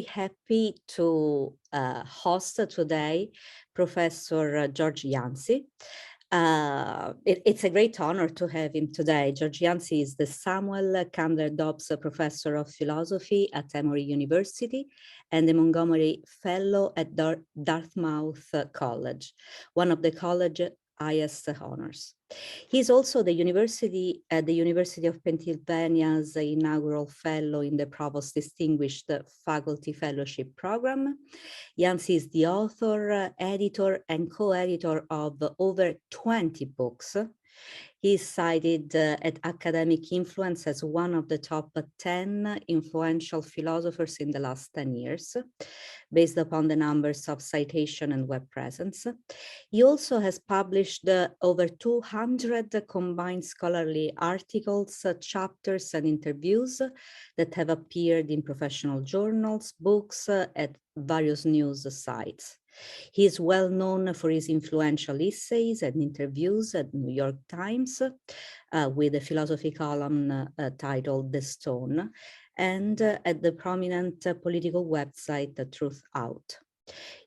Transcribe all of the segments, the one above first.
happy to host today Professor George Yancy. It's a great honor to have him today. George Yancy is the Samuel Candler-Dobbs Professor of Philosophy at Emory University and the Montgomery Fellow at Dartmouth College, one of the college's highest honors. He's also the University of Pennsylvania's inaugural fellow in the Provost Distinguished Faculty Fellowship Program. Yancy is the author, editor, and co-editor of over 20 books. He's cited at Academic Influence as one of the top 10 influential philosophers in the last 10 years, based upon the numbers of citation and web presence. He also has published over 200 combined scholarly articles, chapters, and interviews that have appeared in professional journals, books, at various news sites. He is well known for his influential essays and interviews at New York Times with a philosophy column titled The Stone, and at the prominent political website, The Truth Out.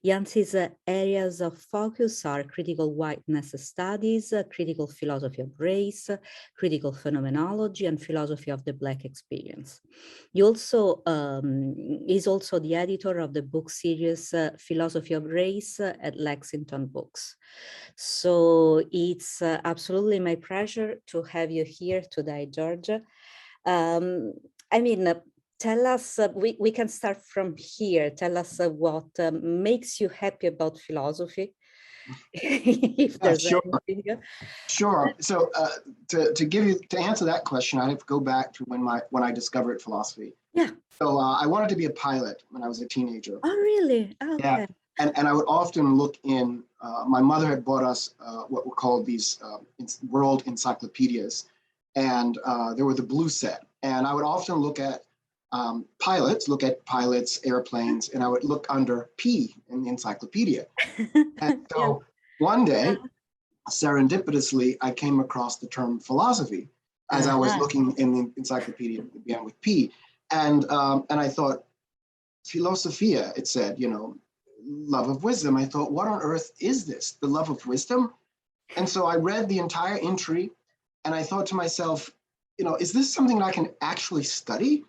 Yancy's areas of focus are critical whiteness studies, critical philosophy of race, critical phenomenology, and philosophy of the Black experience. He also is also the editor of the book series Philosophy of Race at Lexington Books. So it's absolutely my pleasure to have you here today, George. Tell us, we can start from here. Tell us what makes you happy about philosophy, if there's sure. anything. Sure. So to answer that question, I have to go back to when I discovered philosophy. Yeah. So I wanted to be a pilot when I was a teenager. Oh, really? Okay. Yeah. And I would often look in. My mother had bought us what were called these world encyclopedias, and there were the blue set. And I would often look at pilots, airplanes, and I would look under P in the encyclopedia. And so one day, serendipitously, I came across the term philosophy as I was looking in the encyclopedia that began with P. And I thought, philosophia, it said, love of wisdom. I thought, what on earth is this? The love of wisdom? And so I read the entire entry and I thought to myself, is this something that I can actually study?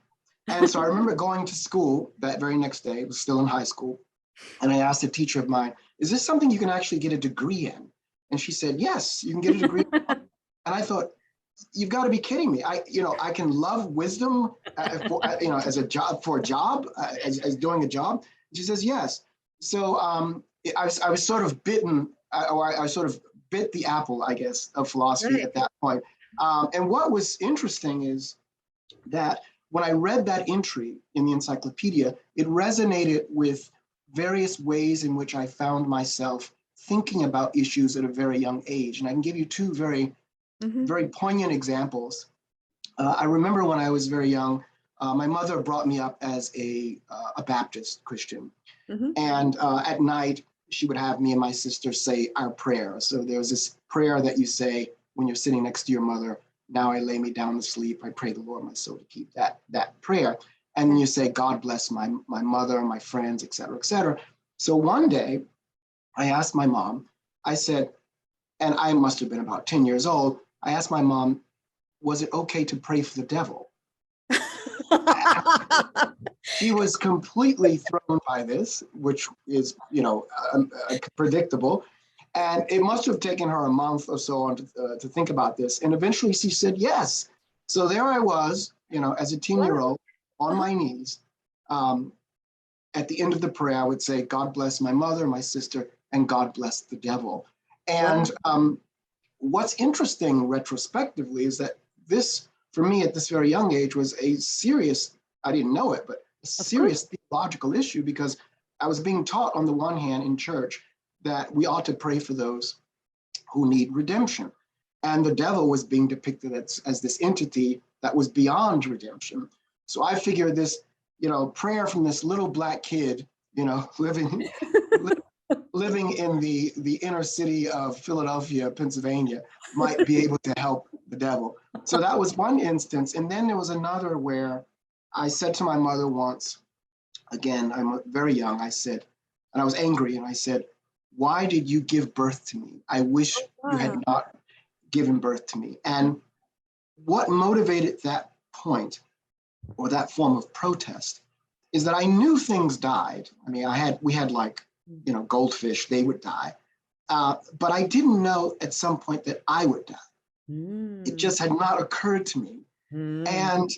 And so I remember going to school that very next day, it was still in high school, and I asked a teacher of mine, is this something you can actually get a degree in? And she said, yes, you can get a degree. And I thought, you've got to be kidding me. I can love wisdom, as a job, as doing a job. She says, yes. So I was sort of bitten, or I sort of bit the apple, I guess, of philosophy at that point. And what was interesting is that when I read that entry in the encyclopedia, it resonated with various ways in which I found myself thinking about issues at a very young age. And I can give you two very poignant examples. I remember when I was very young, my mother brought me up as a Baptist Christian. And at night, she would have me and my sister say our prayer. So there was this prayer that you say when you're sitting next to your mother. Now I lay me down to sleep. I pray the Lord my soul to keep that prayer. And then you say, God bless my mother, my friends, et cetera, et cetera. So one day I asked my mom, I said, and I must have been about 10 years old. I asked my mom, was it okay to pray for the devil? She was completely thrown by this, which is, predictable. And it must have taken her a month or so on to think about this. And eventually she said, yes. So there I was, as a 10-year-old on my knees. At the end of the prayer, I would say, God bless my mother, my sister, and God bless the devil. And what's interesting retrospectively is that this, for me at this very young age, was a serious, I didn't know it, but a serious theological issue, because I was being taught on the one hand in church that we ought to pray for those who need redemption. And the devil was being depicted as this entity that was beyond redemption. So I figured this, prayer from this little black kid, living in the inner city of Philadelphia, Pennsylvania, might be able to help the devil. So that was one instance. And then there was another where I said to my mother once, again, I'm very young, I said, and I was angry, and I said, why did you give birth to me? I wish you had Wow. not given birth to me. And what motivated that point, or that form of protest, is that I knew things died. I mean, we had like, goldfish, they would die. But I didn't know at some point that I would die. It Mm. just had not occurred to me. Mm.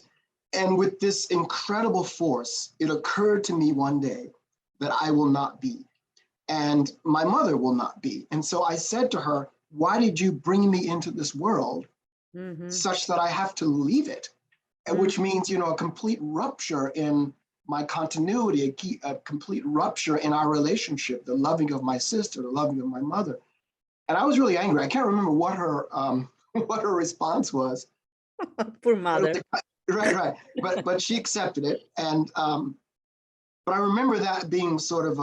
And with this incredible force, it occurred to me one day that I will not be, and my mother will not be. And so I said to her, why did you bring me into this world Mhm. such that I have to leave it? Mm. Which means, a complete rupture in my continuity, a complete rupture in our relationship, the loving of my sister, the loving of my mother. And I was really angry. I can't remember what her what her response was. Poor But it mother. was right, right. But she accepted it, and but I remember that being sort of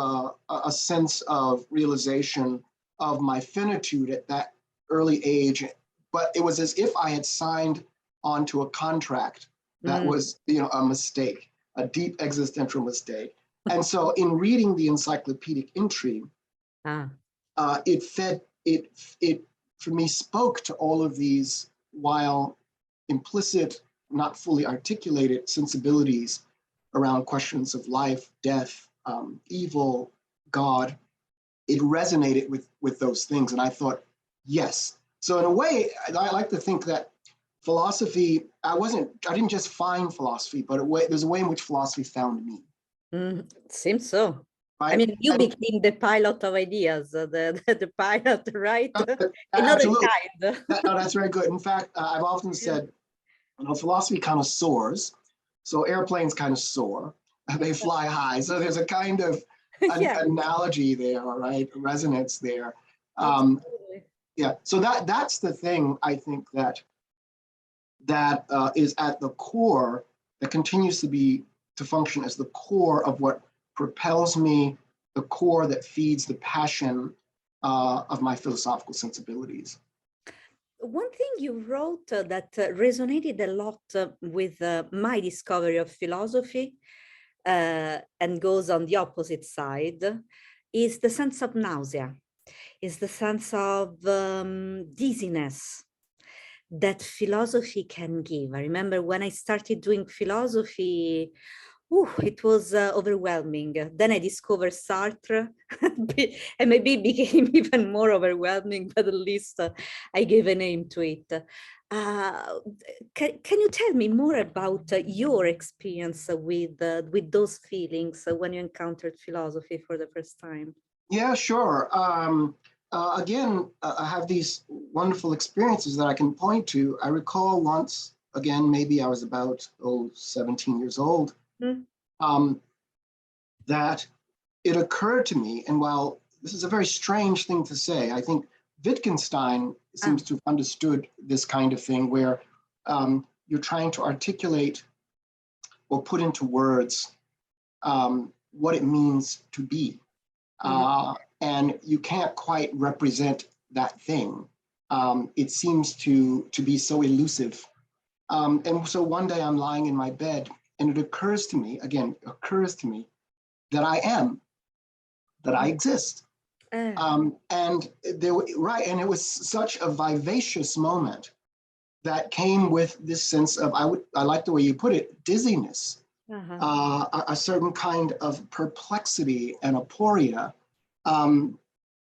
a sense of realization of my finitude at that early age. But it was as if I had signed onto a contract that Mm. was, a mistake, a deep existential mistake. And so, in reading the encyclopedic entry, Ah. it fed it for me spoke to all of these, while implicit, not fully articulated sensibilities around questions of life, death, evil, God. It resonated with those things, and I thought, yes. So in a way, I like to think that philosophy. I didn't just find philosophy, but there's a way in which philosophy found me. Mm. Seems so. I Right? mean, you And became the pilot of ideas, the pilot, right? Another absolutely, kind. no, that's very good. In fact, I've often Yeah. said, philosophy kind of soars. So airplanes kind of soar. They fly high. So there's a kind of an Yeah, analogy there, right? A resonance there. Um, absolutely. yeah. So that's the thing I think that is at the core, that continues to function as the core of what propels me, the core that feeds the passion of my philosophical sensibilities. One thing you wrote that resonated a lot with my discovery of philosophy and goes on the opposite side is the sense of nausea, is the sense of dizziness that philosophy can give. I remember when I started doing philosophy, it was overwhelming. Then I discovered Sartre, and maybe it became even more overwhelming, but at least I gave a name to it. Can you tell me more about your experience with those feelings when you encountered philosophy for the first time? Yeah, sure. Again, I have these wonderful experiences that I can point to. I recall once, again, maybe I was about 17 years old, Mm. um, that it occurred to me, and while this is a very strange thing to say, I think Wittgenstein Ah, seems to have understood this kind of thing where you're trying to articulate or put into words what it means to be. mhm. And you can't quite represent that thing. It seems to be so elusive. And so one day I'm lying in my bed, and it occurs to me, that I am, that I exist. Uh, And there, right, and it was such a vivacious moment that came with this sense of, I like the way you put it, dizziness, uh-huh. a certain kind of perplexity and aporia, um,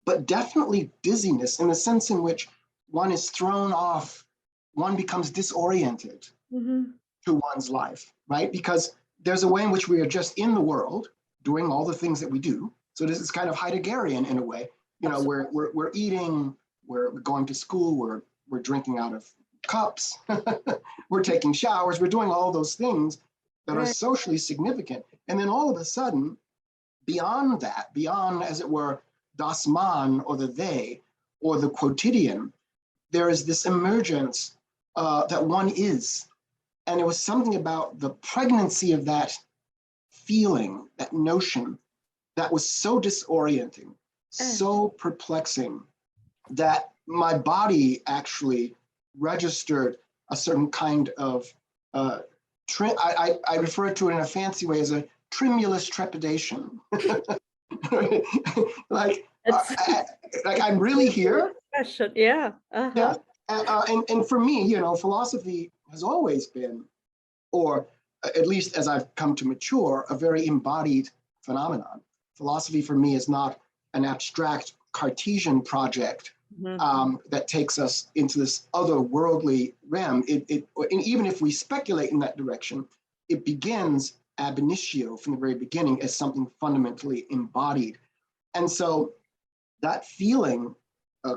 but definitely dizziness in the sense in which one is thrown off, one becomes disoriented Mhm. to one's life, right? Because there's a way in which we are just in the world doing all the things that we do. So this is kind of Heideggerian in a way. Absolutely. We're eating, we're going to school, we're drinking out of cups, we're taking showers, we're doing all those things that are Right. socially significant. And then all of a sudden, beyond that, beyond, as it were, das Man or the they or the quotidian, there is this emergence that one is. And it was something about the pregnancy of that feeling, that notion, that was so disorienting, Uh, so perplexing, that my body actually registered a certain kind of, I refer to it in a fancy way as a tremulous trepidation. like, like I'm really here. Yeah. Yeah. And for me, you know, philosophy has always been, or at least as I've come to mature, a very embodied phenomenon. Philosophy for me is not an abstract Cartesian project that takes us into this otherworldly realm. And even if we speculate in that direction, it begins ab initio from the very beginning as something fundamentally embodied. And so that feeling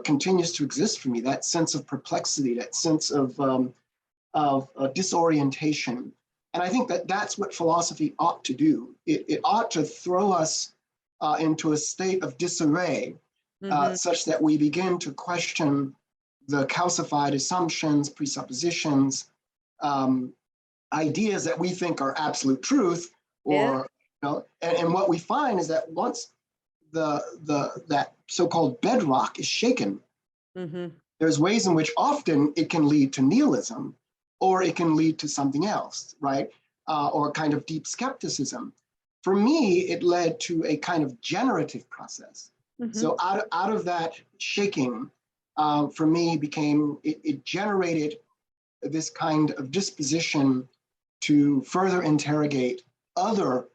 continues to exist for me, that sense of perplexity, that sense of disorientation. And I think that that's what philosophy ought to do. It ought to throw us into a state of disarray, such that we begin to question the calcified assumptions, presuppositions, ideas that we think are absolute truth, or you know, and what we find is that once that so-called bedrock is shaken, there's ways in which often it can lead to nihilism, or it can lead to something else, right? Or kind of deep skepticism. For me, it led to a kind of generative process. So out of that shaking, for me it generated this kind of disposition to further interrogate other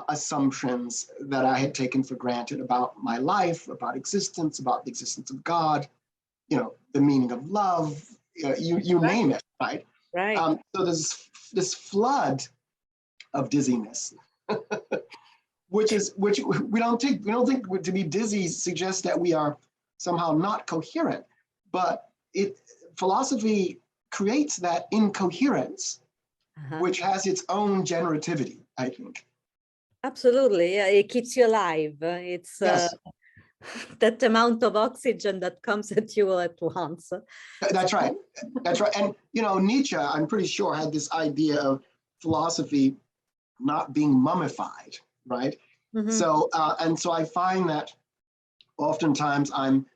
assumptions that I had taken for granted about my life, about existence, about the existence of God, you know, the meaning of love, you name it, right? Right. So there's this flood of dizziness, which we don't think to be dizzy suggests that we are somehow not coherent, but philosophy creates that incoherence, which has its own generativity, I think. Absolutely. Yeah, it keeps you alive. It's yes. That amount of oxygen that comes at you at once. That's right. That's right. And, you know, Nietzsche, I'm pretty sure, had this idea of philosophy not being mummified, right? So, and so I find that oftentimes I'm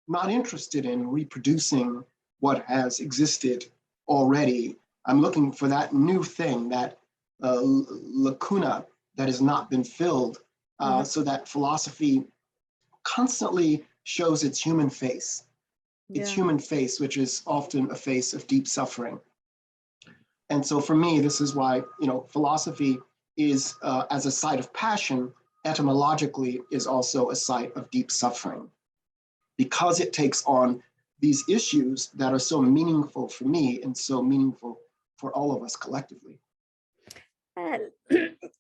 not interested in reproducing what has existed already. I'm looking for that new thing, that lacuna that has not been filled, so that philosophy constantly shows its human face. Its human face, which is often a face of deep suffering. And so for me, this is why, you know, philosophy is, as a site of passion, etymologically is also a site of deep suffering, because it takes on these issues that are so meaningful for me and so meaningful for all of us collectively.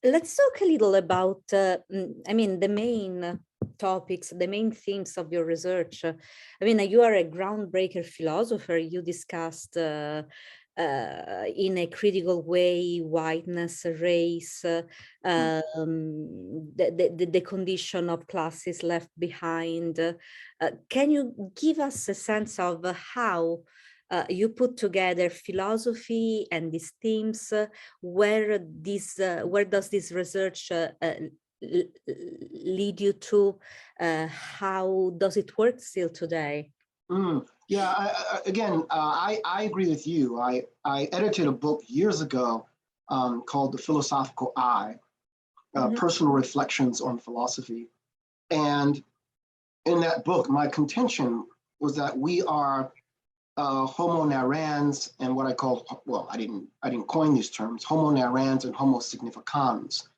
Let's talk a little about, I mean, the main topics, the main themes of your research. I mean, you are a groundbreaker philosopher. You discussed in a critical way whiteness, race, the condition of classes left behind. Can you give us a sense of how you put together philosophy and these themes? Where does this research lead you to? How does it work still today? Yeah, I agree with you. I edited a book years ago called The Philosophical Eye, Personal Reflections on Philosophy. And in that book, my contention was that we are homo narrans and what I call, well, I didn't coin these terms, homo narrans and homo significans.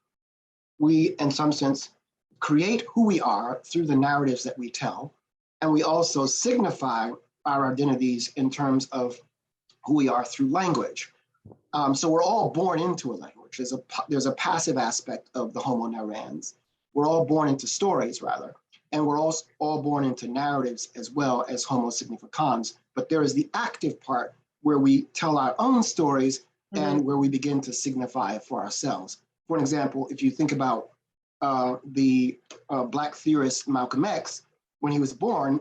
We, in some sense, create who we are through the narratives that we tell, and we also signify our identities in terms of who we are through language. So we're all born into a language. There's a passive aspect of the homo narrans. We're all born into stories, rather, and we're also all born into narratives as well as homo significans. But there is the active part where we tell our own stories and where we begin to signify for ourselves. For example, if you think about the Black theorist Malcolm X, when he was born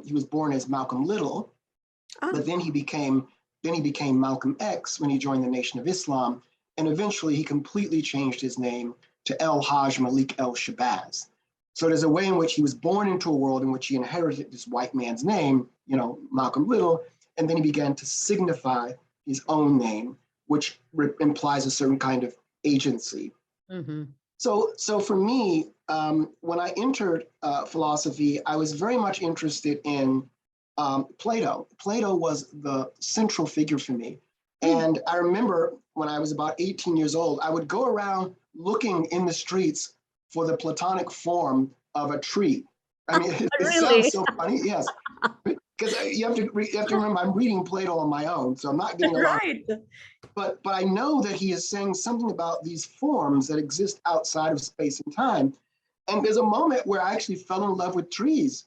as Malcolm Little, but then he became Malcolm X when he joined the Nation of Islam, and eventually he completely changed his name to El Hajj Malik El Shabazz. So there's a way in which he was born into a world in which he inherited this white man's name, you know, Malcolm Little, and then he began to signify his own name, which implies a certain kind of agency. So for me, when I entered philosophy, I was very much interested in Plato. Plato was the central figure for me. And I remember when I was about 18 years old, I would go around looking in the streets for the Platonic form of a tree. I mean, it sounds Really? so funny, yes, because you have to remember I'm reading Plato on my own, so I'm not getting a lot. Right. But I know that he is saying something about these forms that exist outside of space and time. And there's a moment where I actually fell in love with trees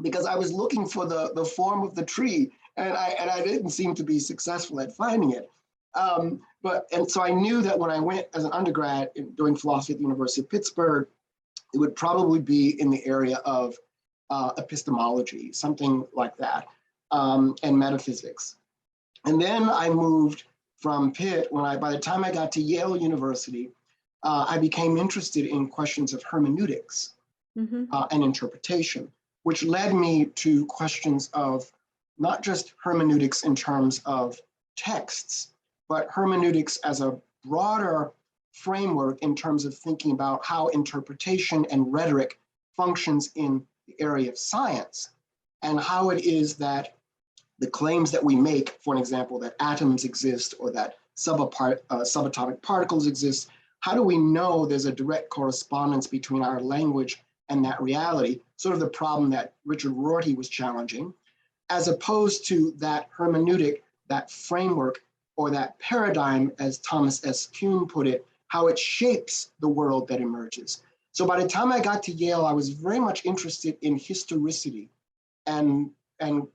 because I was looking for the form of the tree, and I didn't seem to be successful at finding it. And so I knew that when I went as an undergrad doing philosophy at the University of Pittsburgh, it would probably be in the area of epistemology, something like that, and metaphysics. And then I moved from Pitt by the time I got to Yale University, I became interested in questions of hermeneutics and interpretation, which led me to questions of not just hermeneutics in terms of texts, but hermeneutics as a broader framework in terms of thinking about how interpretation and rhetoric functions in the area of science, and how it is that the claims that we make, for an example, that atoms exist or that subatomic particles exist, how do we know there's a direct correspondence between our language and that reality? Sort of the problem that Richard Rorty was challenging, as opposed to that hermeneutic, that framework, or that paradigm, as Thomas S. Kuhn put it, how it shapes the world that emerges. So by the time I got to Yale, I was very much interested in historicity and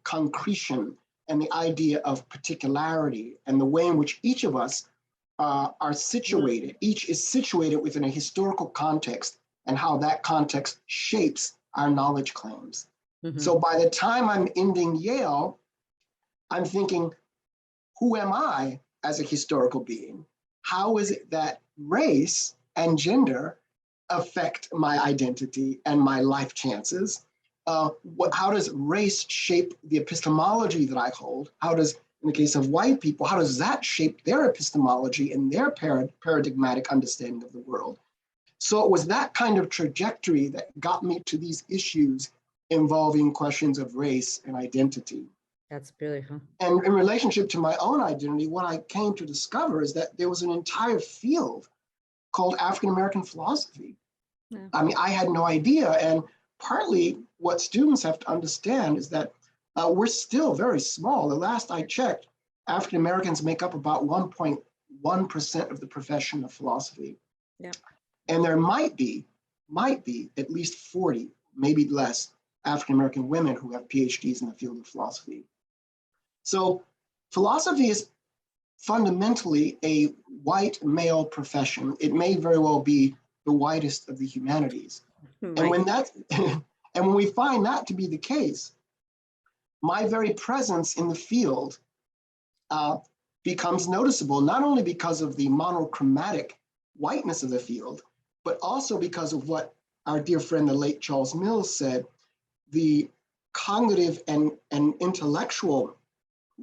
concretion and the idea of particularity and the way in which each of us are situated. Each is situated within a historical context and how that context shapes our knowledge claims. So by the time I'm ending Yale, I'm thinking, who am I as a historical being? How is it that race and gender affect my identity and my life chances? How does race shape the epistemology that I hold? How does, in the case of white people, how does that shape their epistemology and their paradigmatic understanding of the world? So it was that kind of trajectory that got me to these issues involving questions of race and identity. That's beautiful. And in relationship to my own identity, what I came to discover is that there was an entire field called African American philosophy. Yeah. I mean, I had no idea. And partly what students have to understand is that we're still very small. The last I checked, African Americans make up about 1.1% of the profession of philosophy. Yeah. And there might be at least 40, maybe less, African American women who have PhDs in the field of philosophy. So philosophy is fundamentally a white male profession. It may very well be the whitest of the humanities. Right. And when we find that to be the case, my very presence in the field becomes noticeable, not only because of the monochromatic whiteness of the field, but also because of what our dear friend, the late Charles Mills, said, the cognitive and intellectual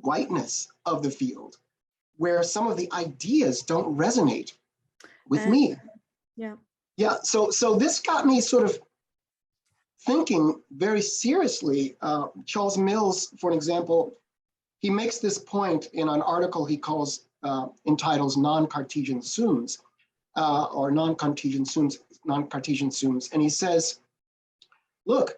whiteness of the field, where some of the ideas don't resonate with me. Yeah. Yeah, so this got me sort of thinking very seriously. Charles Mills, for an example, he makes this point in an article he calls, entitles Non-Cartesian Summs, or non-Cartesian Summs. And he says, look,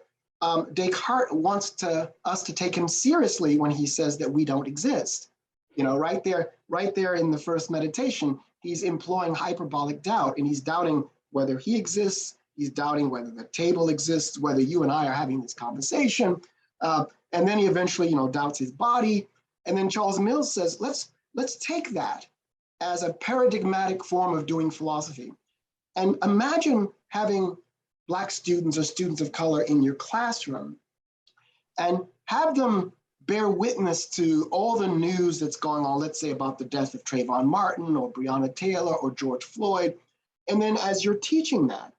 Descartes wants us to take him seriously when he says that we don't exist. You know, right there in the first meditation, he's employing hyperbolic doubt, and he's doubting whether he exists. He's doubting whether the table exists, whether you and I are having this conversation. And then he eventually, doubts his body. And then Charles Mills says, let's take that as a paradigmatic form of doing philosophy. And imagine having Black students or students of color in your classroom and have them bear witness to all the news that's going on, let's say about the death of Trayvon Martin or Breonna Taylor or George Floyd. And then as you're teaching that,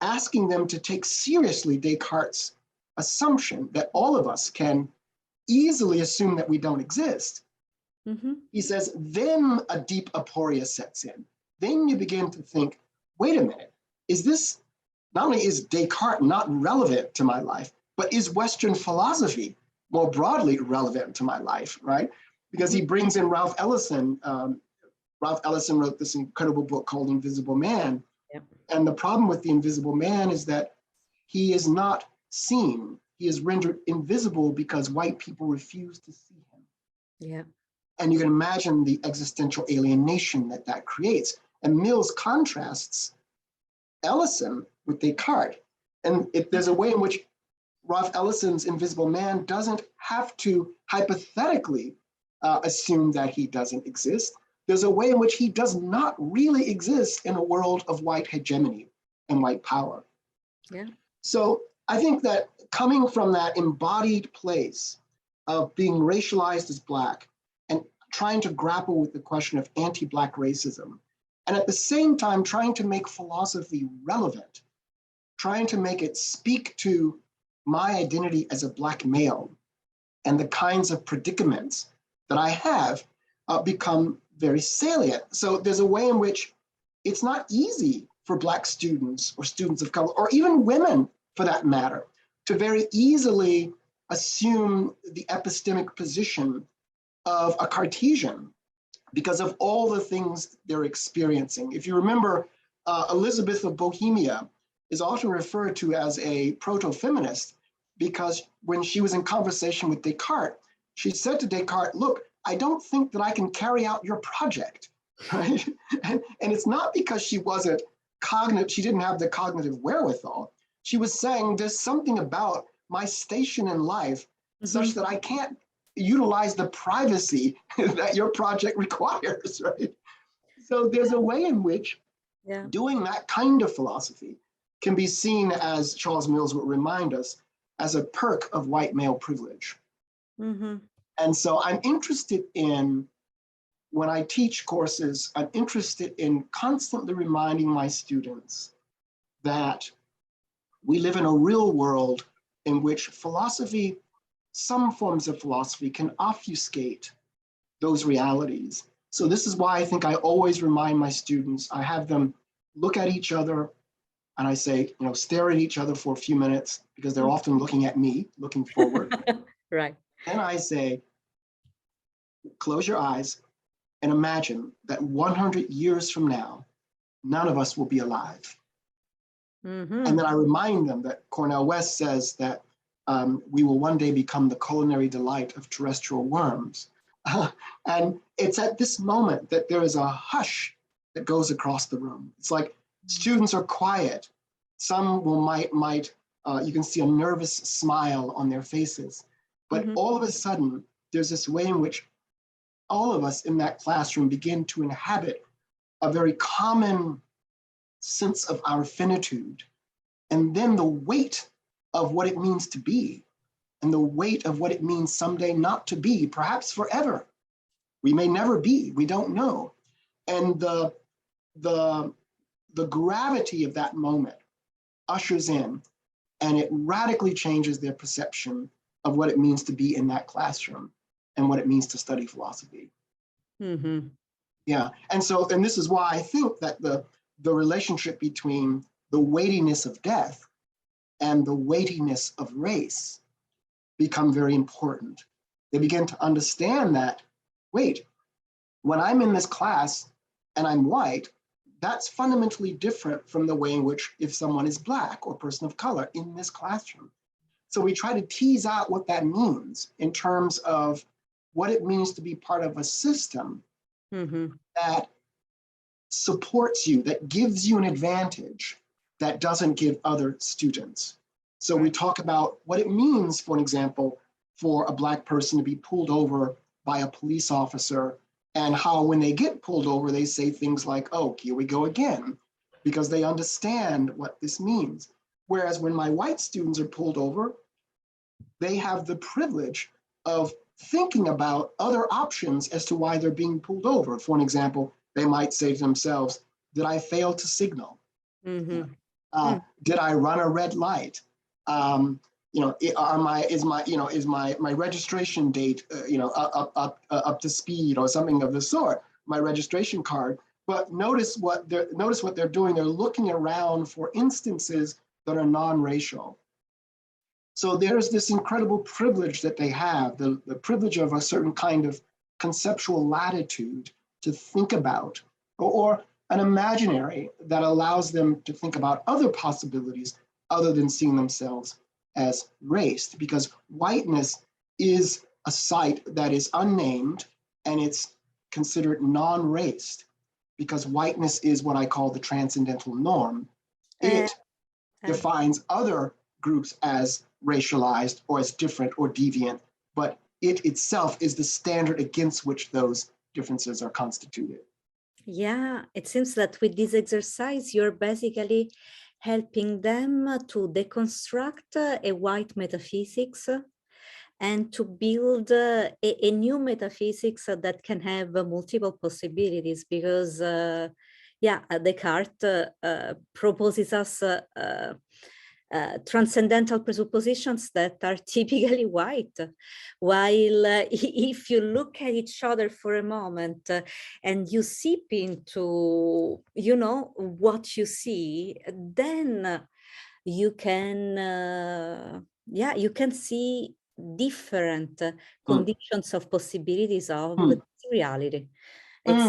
asking them to take seriously Descartes' assumption that all of us can easily assume that we don't exist. He says, then a deep aporia sets in. Then you begin to think, wait a minute, is this, not only is Descartes not relevant to my life, but is Western philosophy more broadly relevant to my life, right? Because he brings in Ralph Ellison. Ralph Ellison wrote this incredible book called Invisible Man. Yep. And the problem with the invisible man is that he is not seen. He is rendered invisible because white people refuse to see him. Yeah. And you can imagine the existential alienation that that creates. And Mills contrasts Ellison with Descartes. And if there's a way in which Ralph Ellison's Invisible Man doesn't have to hypothetically assume that he doesn't exist. There's a way in which he does not really exist in a world of white hegemony and white power. Yeah. So I think that coming from that embodied place of being racialized as Black and trying to grapple with the question of anti-Black racism, and at the same time trying to make philosophy relevant, trying to make it speak to my identity as a Black male and the kinds of predicaments that I have become very salient. So there's a way in which it's not easy for Black students or students of color, or even women for that matter, to very easily assume the epistemic position of a Cartesian because of all the things they're experiencing. If you remember, Elizabeth of Bohemia is often referred to as a proto-feminist because when she was in conversation with Descartes, she said to Descartes, look, I don't think that I can carry out your project, right? And it's not because she wasn't cognitive, she didn't have the cognitive wherewithal. She was saying there's something about my station in life such that I can't utilize the privacy that your project requires, right? So there's a way in which doing that kind of philosophy can be seen, as Charles Mills would remind us, as a perk of white male privilege. And so I'm interested in, when I teach courses, I'm interested in constantly reminding my students that we live in a real world in which philosophy, some forms of philosophy, can obfuscate those realities. So this is why I think I always remind my students, I have them look at each other and I say, stare at each other for a few minutes because they're often looking at me, looking forward. Right. Then I say, close your eyes and imagine that 100 years from now, none of us will be alive. And then I remind them that Cornel West says that we will one day become the culinary delight of terrestrial worms. And it's at this moment that there is a hush that goes across the room. It's like students are quiet. Some might you can see a nervous smile on their faces. But all of a sudden, there's this way in which all of us in that classroom begin to inhabit a very common sense of our finitude. And then the weight of what it means to be, and the weight of what it means someday not to be, perhaps forever. We may never be, we don't know. And the gravity of that moment ushers in, and it radically changes their perception of what it means to be in that classroom and what it means to study philosophy. Yeah, and this is why I think that the relationship between the weightiness of death and the weightiness of race become very important. They begin to understand that, wait, when I'm in this class and I'm white, that's fundamentally different from the way in which if someone is Black or person of color in this classroom. So we try to tease out what that means in terms of what it means to be part of a system that supports you, that gives you an advantage that doesn't give other students. So we talk about what it means, for an example, for a Black person to be pulled over by a police officer, and how when they get pulled over, they say things like, oh, here we go again, because they understand what this means. Whereas when my white students are pulled over, they have the privilege of thinking about other options as to why they're being pulled over. For an example, they might say to themselves, did I fail to signal? Did I run a red light? Is my registration date up to speed or something of the sort? My registration card. But notice what they're doing. They're looking around for instances that are non-racial. So there's this incredible privilege that they have, the privilege of a certain kind of conceptual latitude to think about, or an imaginary that allows them to think about other possibilities other than seeing themselves as raced, because whiteness is a site that is unnamed and it's considered non-raced, because whiteness is what I call the transcendental norm. It defines other groups as racialized or as different or deviant, but it itself is the standard against which those differences are constituted. Yeah, it seems that with this exercise, you're basically helping them to deconstruct a white metaphysics and to build a new metaphysics that can have multiple possibilities, because Descartes proposes us transcendental presuppositions that are typically white, while if you look at each other for a moment and you seep into, you know, what you see, then you can you can see different conditions of possibilities of reality. It's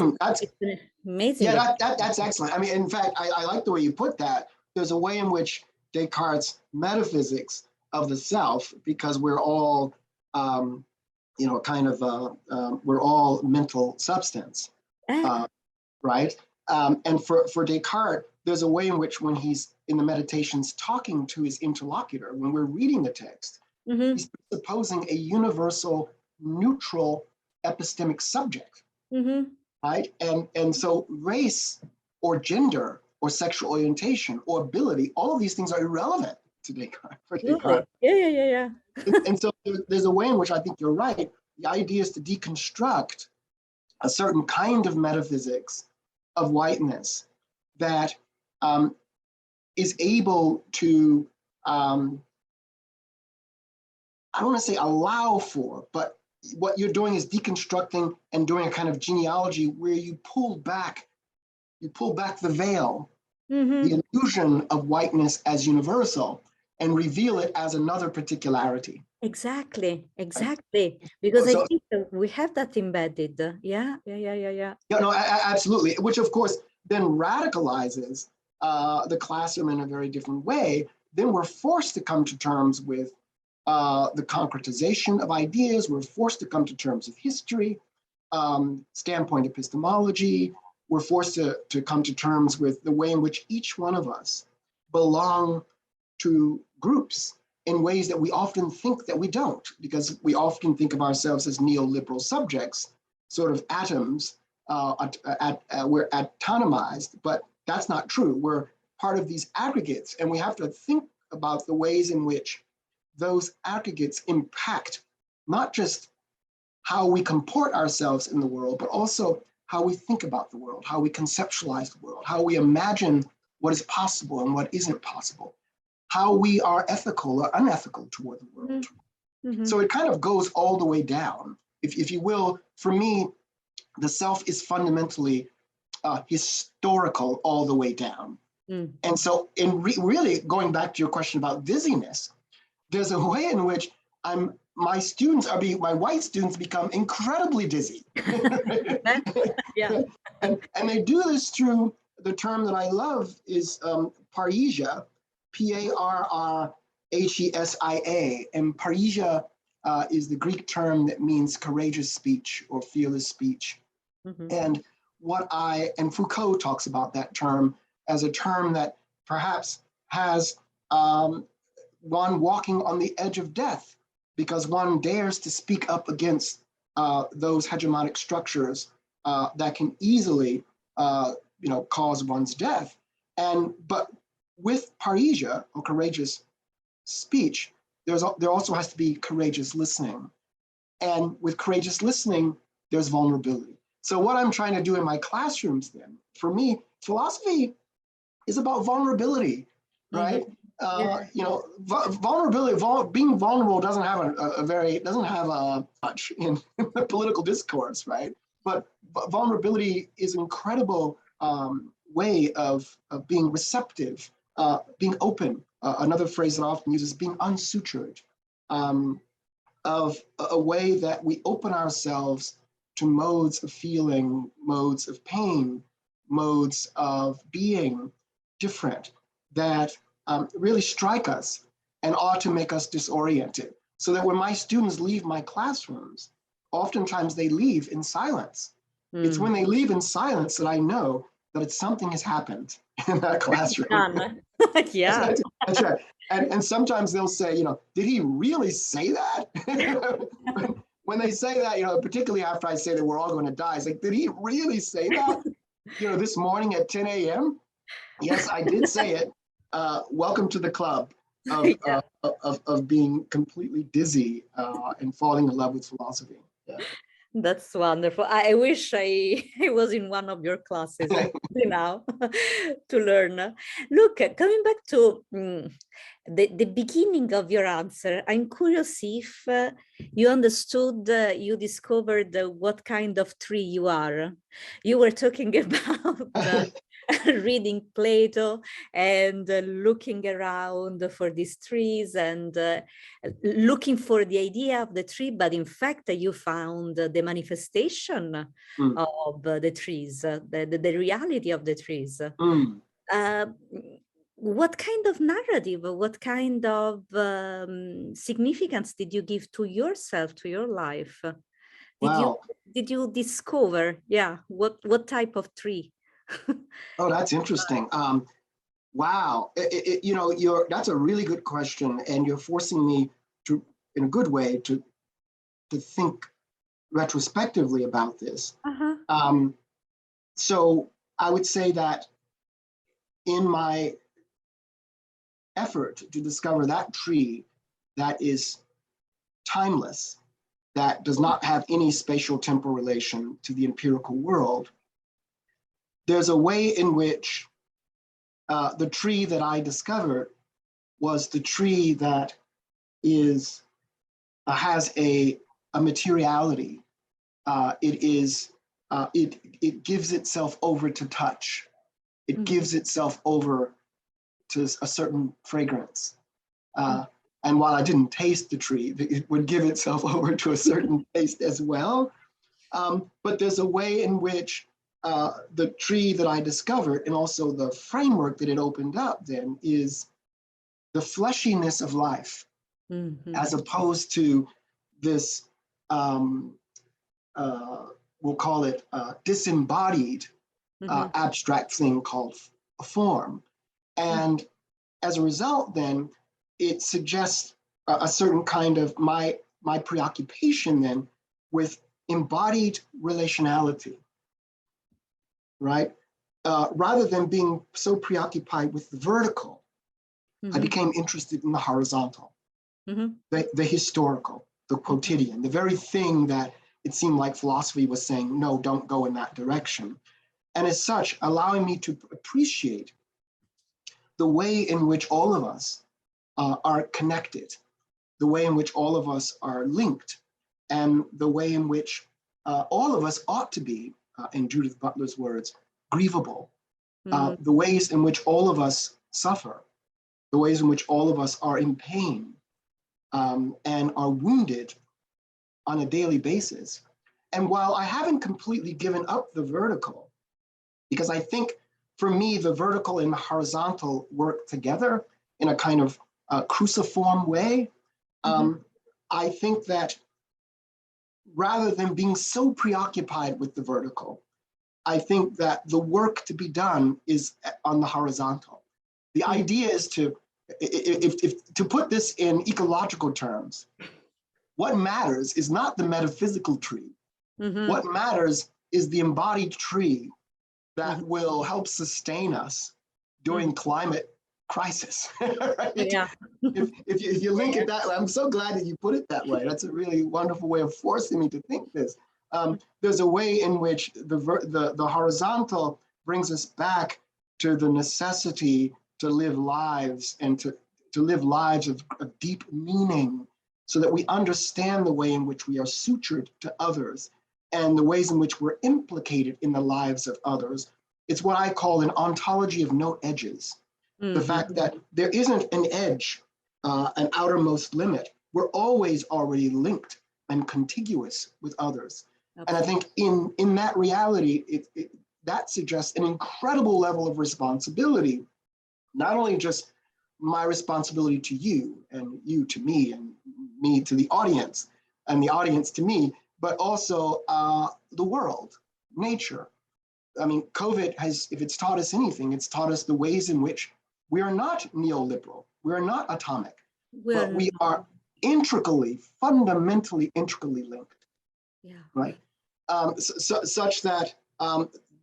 an amazing. That's excellent. I mean, in fact, I like the way you put that. There's a way in which Descartes' metaphysics of the self, because we're all, we're all mental substance, right? And for Descartes, there's a way in which when he's in the meditations talking to his interlocutor, when we're reading the text, he's supposing a universal, neutral epistemic subject, right? And so race or gender or sexual orientation or ability, all of these things are irrelevant to Descartes. For Descartes. Yeah. And so there's a way in which I think you're right. The idea is to deconstruct a certain kind of metaphysics of whiteness that is able to, I don't want to say allow for, but what you're doing is deconstructing and doing a kind of genealogy where you pull back the veil, the illusion of whiteness as universal, and reveal it as another particularity. Exactly. Because I think we have that embedded. Yeah. No, absolutely. Which, of course, then radicalizes the classroom in a very different way. Then we're forced to come to terms with the concretization of ideas. We're forced to come to terms with history, standpoint epistemology. We're forced to come to terms with the way in which each one of us belong to groups in ways that we often think that we don't, because we often think of ourselves as neoliberal subjects, sort of atoms, we're atomized, but that's not true. We're part of these aggregates, and we have to think about the ways in which those aggregates impact not just how we comport ourselves in the world, but also how we think about the world, how we conceptualize the world, how we imagine what is possible and what isn't possible, how we are ethical or unethical toward the world. So it kind of goes all the way down. If you will, for me, the self is fundamentally historical all the way down. And so in really going back to your question about dizziness, there's a way in which my white students become incredibly dizzy. And they do this through the term that I love is parrhesia, Parrhesia. And parrhesia is the Greek term that means courageous speech or fearless speech. And Foucault talks about that term as a term that perhaps has one walking on the edge of death, because one dares to speak up against those hegemonic structures that can easily cause one's death. But with parrhesia or courageous speech, there also has to be courageous listening. And with courageous listening, there's vulnerability. So what I'm trying to do in my classrooms then, for me, philosophy is about vulnerability, right? Vulnerability, being vulnerable doesn't have much in the political discourse, right? But vulnerability is incredible way of being receptive, being open. Another phrase that I often use is being unsutured, of a way that we open ourselves to modes of feeling, modes of pain, modes of being different that really strike us and ought to make us disoriented. So that when my students leave my classrooms, oftentimes they leave in silence. It's when they leave in silence that I know that something has happened in that classroom. Yeah. That's right. And sometimes they'll say, did he really say that? When they say that, particularly after I say that we're all going to die, it's like, did he really say that? This morning at 10 a.m.? Yes, I did say it. Welcome to the club of being completely dizzy and falling in love with philosophy. Yeah. That's wonderful. I wish I was in one of your classes now to learn. Look, coming back to the beginning of your answer, I'm curious if you understood, you discovered what kind of tree you are. You were talking about reading Plato and looking around for these trees and looking for the idea of the tree, but in fact you found the manifestation of the trees, the reality of the trees. What kind of narrative, what kind of significance did you give to yourself, to your life? Did you discover, what type of tree? Oh, that's interesting. Wow, that's a really good question, and you're forcing me to, in a good way, to think retrospectively about this. So I would say that in my effort to discover that tree that is timeless, that does not have any spatial temporal relation to the empirical world, there's a way in which the tree that I discovered was the tree that is has a materiality. It gives itself over to touch. It gives itself over to a certain fragrance. And while I didn't taste the tree, it would give itself over to a certain taste as well. But there's a way in which the tree that I discovered, and also the framework that it opened up then, is the fleshiness of life, as opposed to this, we'll call it disembodied abstract thing called a form. And as a result, then, it suggests a certain kind of my preoccupation then with embodied relationality, right? Rather than being so preoccupied with the vertical, I became interested in the horizontal, the historical, the quotidian, the very thing that it seemed like philosophy was saying, no, don't go in that direction. And as such, allowing me to appreciate the way in which all of us are connected, the way in which all of us are linked, and the way in which all of us ought to be, in Judith Butler's words, grievable, the ways in which all of us suffer, the ways in which all of us are in pain and are wounded on a daily basis. And while I haven't completely given up the vertical, because I think for me, the vertical and the horizontal work together in a kind of cruciform way, I think that rather than being so preoccupied with the vertical, I think that the work to be done is on the horizontal. The idea is to put this in ecological terms, what matters is not the metaphysical tree. What matters is the embodied tree that will help sustain us during climate crisis. Right? Yeah. if you link it that way, I'm so glad that you put it that way. That's a really wonderful way of forcing me to think this. There's a way in which the horizontal brings us back to the necessity to live lives and to live lives of deep meaning, so that we understand the way in which we are sutured to others and the ways in which we're implicated in the lives of others, It's what I call an ontology of no edges. The fact that there isn't an edge, an outermost limit. We're always already linked and contiguous with others. Absolutely. And I think in that reality, that suggests an incredible level of responsibility, not only just my responsibility to you and you to me and me to the audience and the audience to me, but also the world, nature. I mean, COVID has, if it's taught us anything, it's taught us the ways in which we are not neoliberal, we are not atomic, but we are fundamentally intricately linked, right? Such that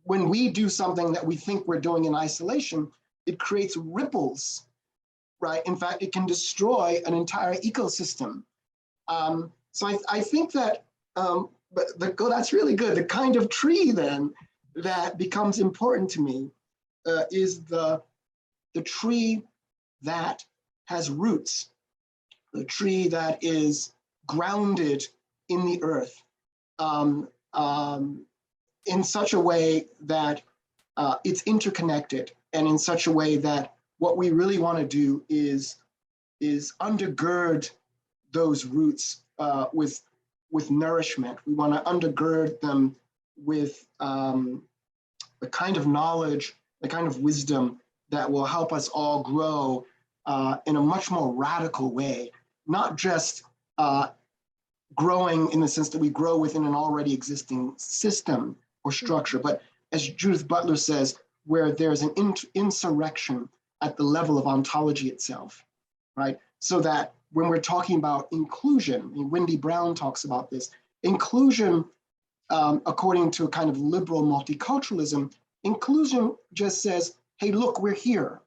when we do something that we think we're doing in isolation, it creates ripples, right? In fact, it can destroy an entire ecosystem. So I think that, that's really good. The kind of tree then that becomes important to me is the tree that has roots, the tree that is grounded in the earth in such a way that it's interconnected, and in such a way that what we really want to do is undergird those roots with nourishment. We want to undergird them with the kind of knowledge, the kind of wisdom that will help us all grow in a much more radical way, not just growing in the sense that we grow within an already existing system or structure, but as Judith Butler says, where there's an insurrection at the level of ontology itself, right? So that when we're talking about inclusion, and Wendy Brown talks about this, inclusion, according to a kind of liberal multiculturalism, inclusion just says, hey, look, we're here,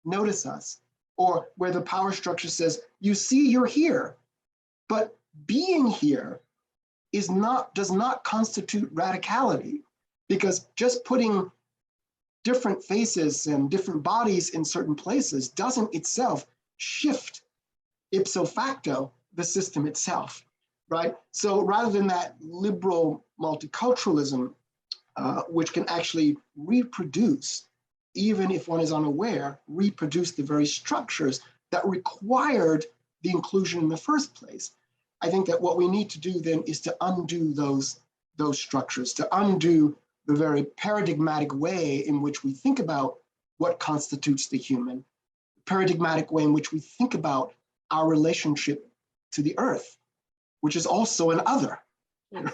notice us. Or where the power structure says, you see, you're here, but being here does not constitute radicality, because just putting different faces and different bodies in certain places doesn't itself shift ipso facto the system itself, right? So rather than that liberal multiculturalism, which can actually reproduce, even if one is unaware, reproduce the very structures that required the inclusion in the first place. I think that what we need to do then is to undo those structures, to undo the very paradigmatic way in which we think about what constitutes the human, the paradigmatic way in which we think about our relationship to the earth, which is also an other,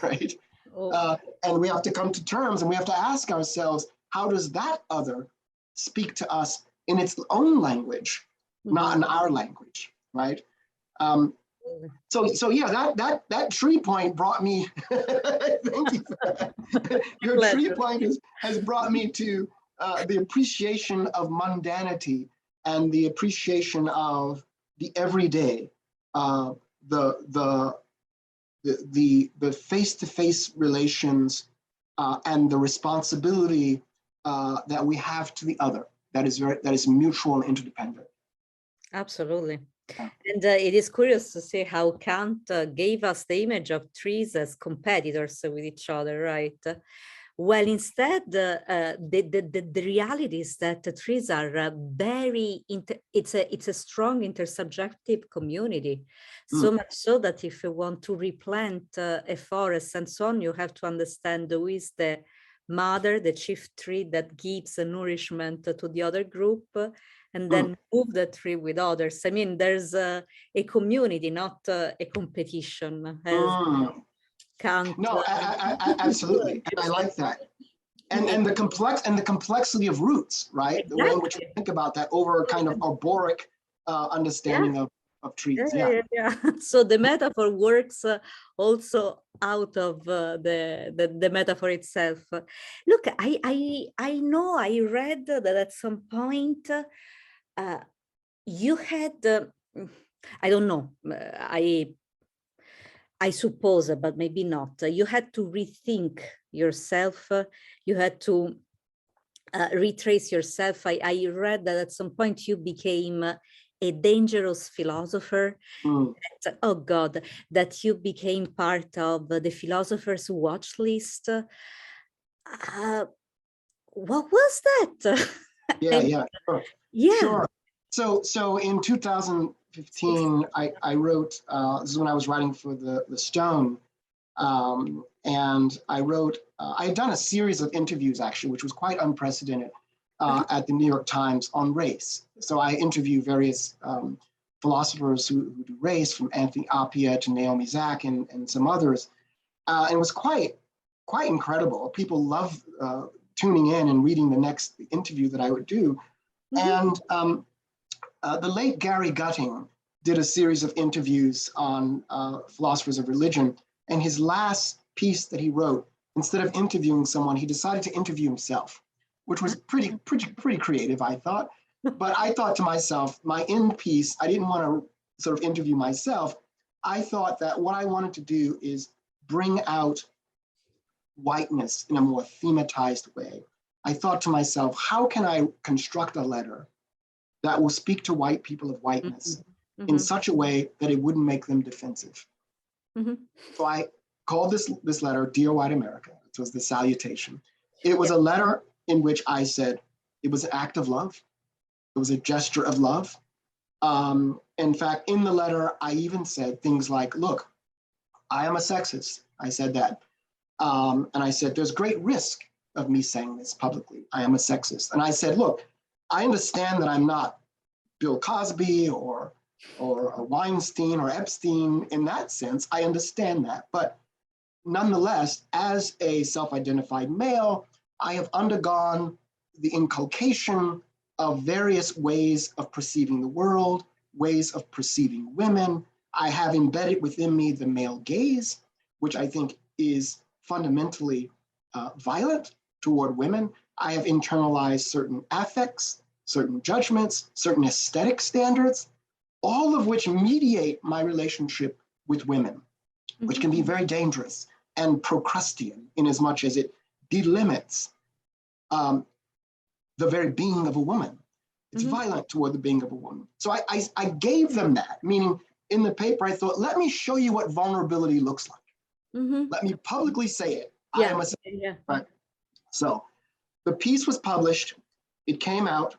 right? And we have to come to terms, and we have to ask ourselves, how does that other speak to us in its own language, not in our language, right? So yeah, that tree point brought me. Thank you for that. Your tree point has brought me to the appreciation of mundanity and the appreciation of the everyday, the face-to-face relations and the responsibility that we have to the other. That is mutual and interdependent. Absolutely. And it is curious to see how Kant gave us the image of trees as competitors with each other, right? Well, instead, the reality is that the trees are it's a strong intersubjective community. So much so that if you want to replant a forest and so on, you have to understand who is the mother, the chief tree that gives nourishment to the other group, and then move the tree with others. I mean, there's a community, not a competition. Kant. No, absolutely, and I like that. And the complexity of roots, right? Exactly. The way in which we think about that over a kind of arboric understanding of trees. Yeah. So the metaphor works also out of the metaphor itself. Look, I know I read that at some point you had I don't know, I suppose, but maybe not. You had to rethink yourself. You had to retrace yourself. I read that at some point you became a dangerous philosopher. That, oh God, that you became part of the philosopher's watch list. what was that? Yeah, And yeah, sure. yeah. Sure. So in 2015, I wrote, this is when I was writing for the Stone, and I wrote, I had done a series of interviews actually, which was quite unprecedented at the New York Times on race. So I interview various philosophers who do race, from Anthony Appiah to Naomi Zak and some others. And it was quite incredible. People love tuning in and reading the next interview that I would do. And the late Gary Gutting did a series of interviews on philosophers of religion. And his last piece that he wrote, instead of interviewing someone, he decided to interview himself, which was pretty creative, I thought. But I thought to myself, my end piece, I didn't want to sort of interview myself. I thought that what I wanted to do is bring out whiteness in a more thematized way. I thought to myself, how can I construct a letter that will speak to white people of whiteness in such a way that it wouldn't make them defensive? So I called this letter Dear White America. It was the salutation. It was a letter in which I said it was an act of love. It was a gesture of love. In fact, in the letter, I even said things like, look, I am a sexist. I said that. And I said, there's great risk of me saying this publicly. I am a sexist. And I said, look, I understand that I'm not Bill Cosby or Weinstein or Epstein in that sense. I understand that. But nonetheless, as a self-identified male, I have undergone the inculcation of various ways of perceiving the world, ways of perceiving women. I have embedded within me the male gaze, which I think is fundamentally violent toward women. I have internalized certain affects, certain judgments, certain aesthetic standards, all of which mediate my relationship with women, which can be very dangerous and Procrustean in as much as it delimits the very being of a woman. It's violent toward the being of a woman. So I gave them that, meaning in the paper, I thought, let me show you what vulnerability looks like. Let me publicly say it. I am a, right? So the piece was published. It came out,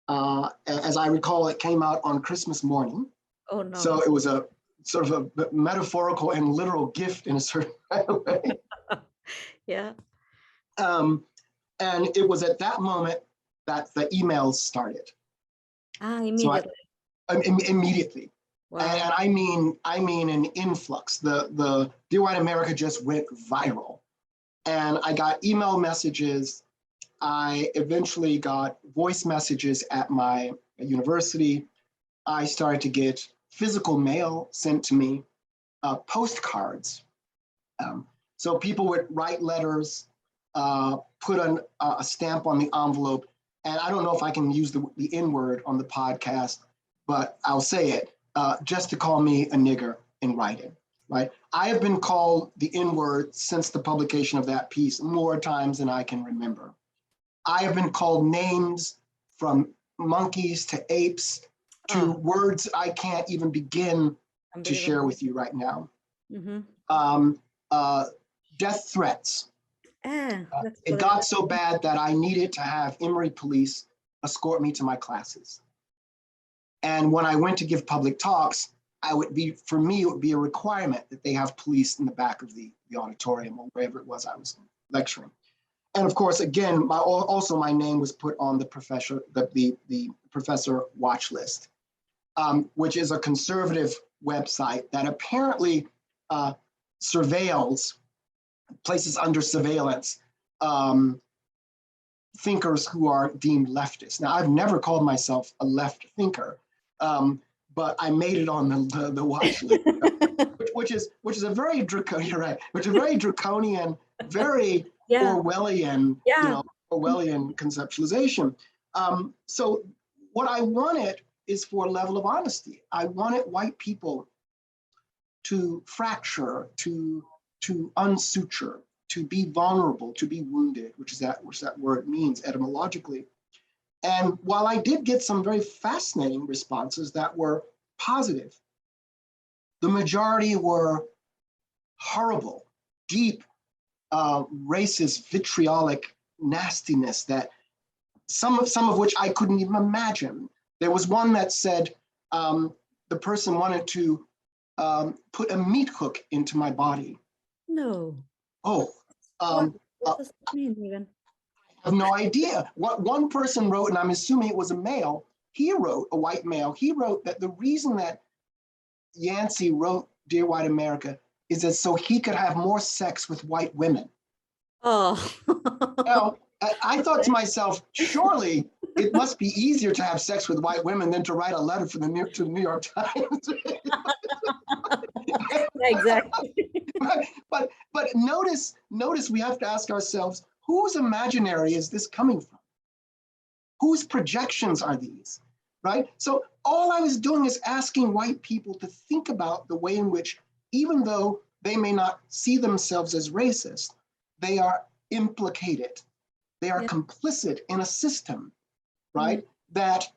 as I recall, it came out on Christmas morning. Oh, no. So it was a sort of a metaphorical and literal gift in a certain way. Yeah. And it was at that moment that the emails started. Immediately. So immediately. Wow. And I mean an influx. The Dear White America just went viral. And I got email messages. I eventually got voice messages at my university. I started to get physical mail sent to me, postcards. So people would write letters, put a stamp on the envelope. And I don't know if I can use the N word on the podcast, but I'll say it, just to call me a nigger in writing, right? I have been called the N word since the publication of that piece more times than I can remember. I have been called names from monkeys to apes to words I can't even begin to share with you right now. Death threats. It got so bad that I needed to have Emory police escort me to my classes. And when I went to give public talks, for me, it would be a requirement that they have police in the back of the auditorium or wherever it was I was lecturing. And of course, again, also my name was put on the professor watch list, which is a conservative website that apparently surveils, places under surveillance, thinkers who are deemed leftist. Now, I've never called myself a left thinker, but I made it on the watch list, which is a very draconian, right? Which is a very draconian, very Orwellian, Orwellian conceptualization. So what I wanted is for a level of honesty. I wanted white people to fracture, to unsuture, to be vulnerable, to be wounded, which that word means etymologically. And while I did get some very fascinating responses that were positive, the majority were horrible, deep, racist, vitriolic nastiness that some of which I couldn't even imagine. There was one that said the person wanted to put a meat hook into my body. No. Oh, what does that mean even? I have no idea. What one person wrote, and I'm assuming it was a male, he wrote, a white male, he wrote that the reason that Yancy wrote Dear White America is that so he could have more sex with white women. Oh. Now, I thought to myself, surely it must be easier to have sex with white women than to write a letter for to the New York Times. Exactly. but notice we have to ask ourselves, whose imaginary is this coming from? Whose projections are these, right? So all I was doing is asking white people to think about the way in which, even though they may not see themselves as racist, they are implicated. They are complicit in a system, right? That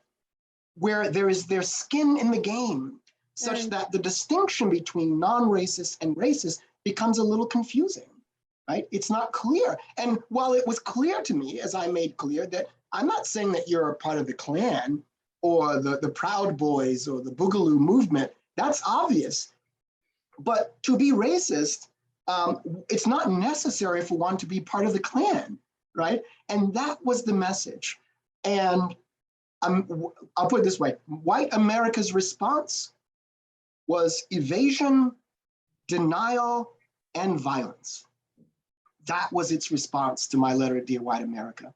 where there is their skin in the game, such that the distinction between non-racist and racist becomes a little confusing, right? It's not clear. And while it was clear to me, as I made clear, that I'm not saying that you're a part of the Klan or the Proud Boys or the Boogaloo movement, that's obvious. But to be racist, it's not necessary for one to be part of the Klan, right? And that was the message. And I'll put it this way, white America's response was evasion, denial, and violence. That was its response to my letter, Dear White America.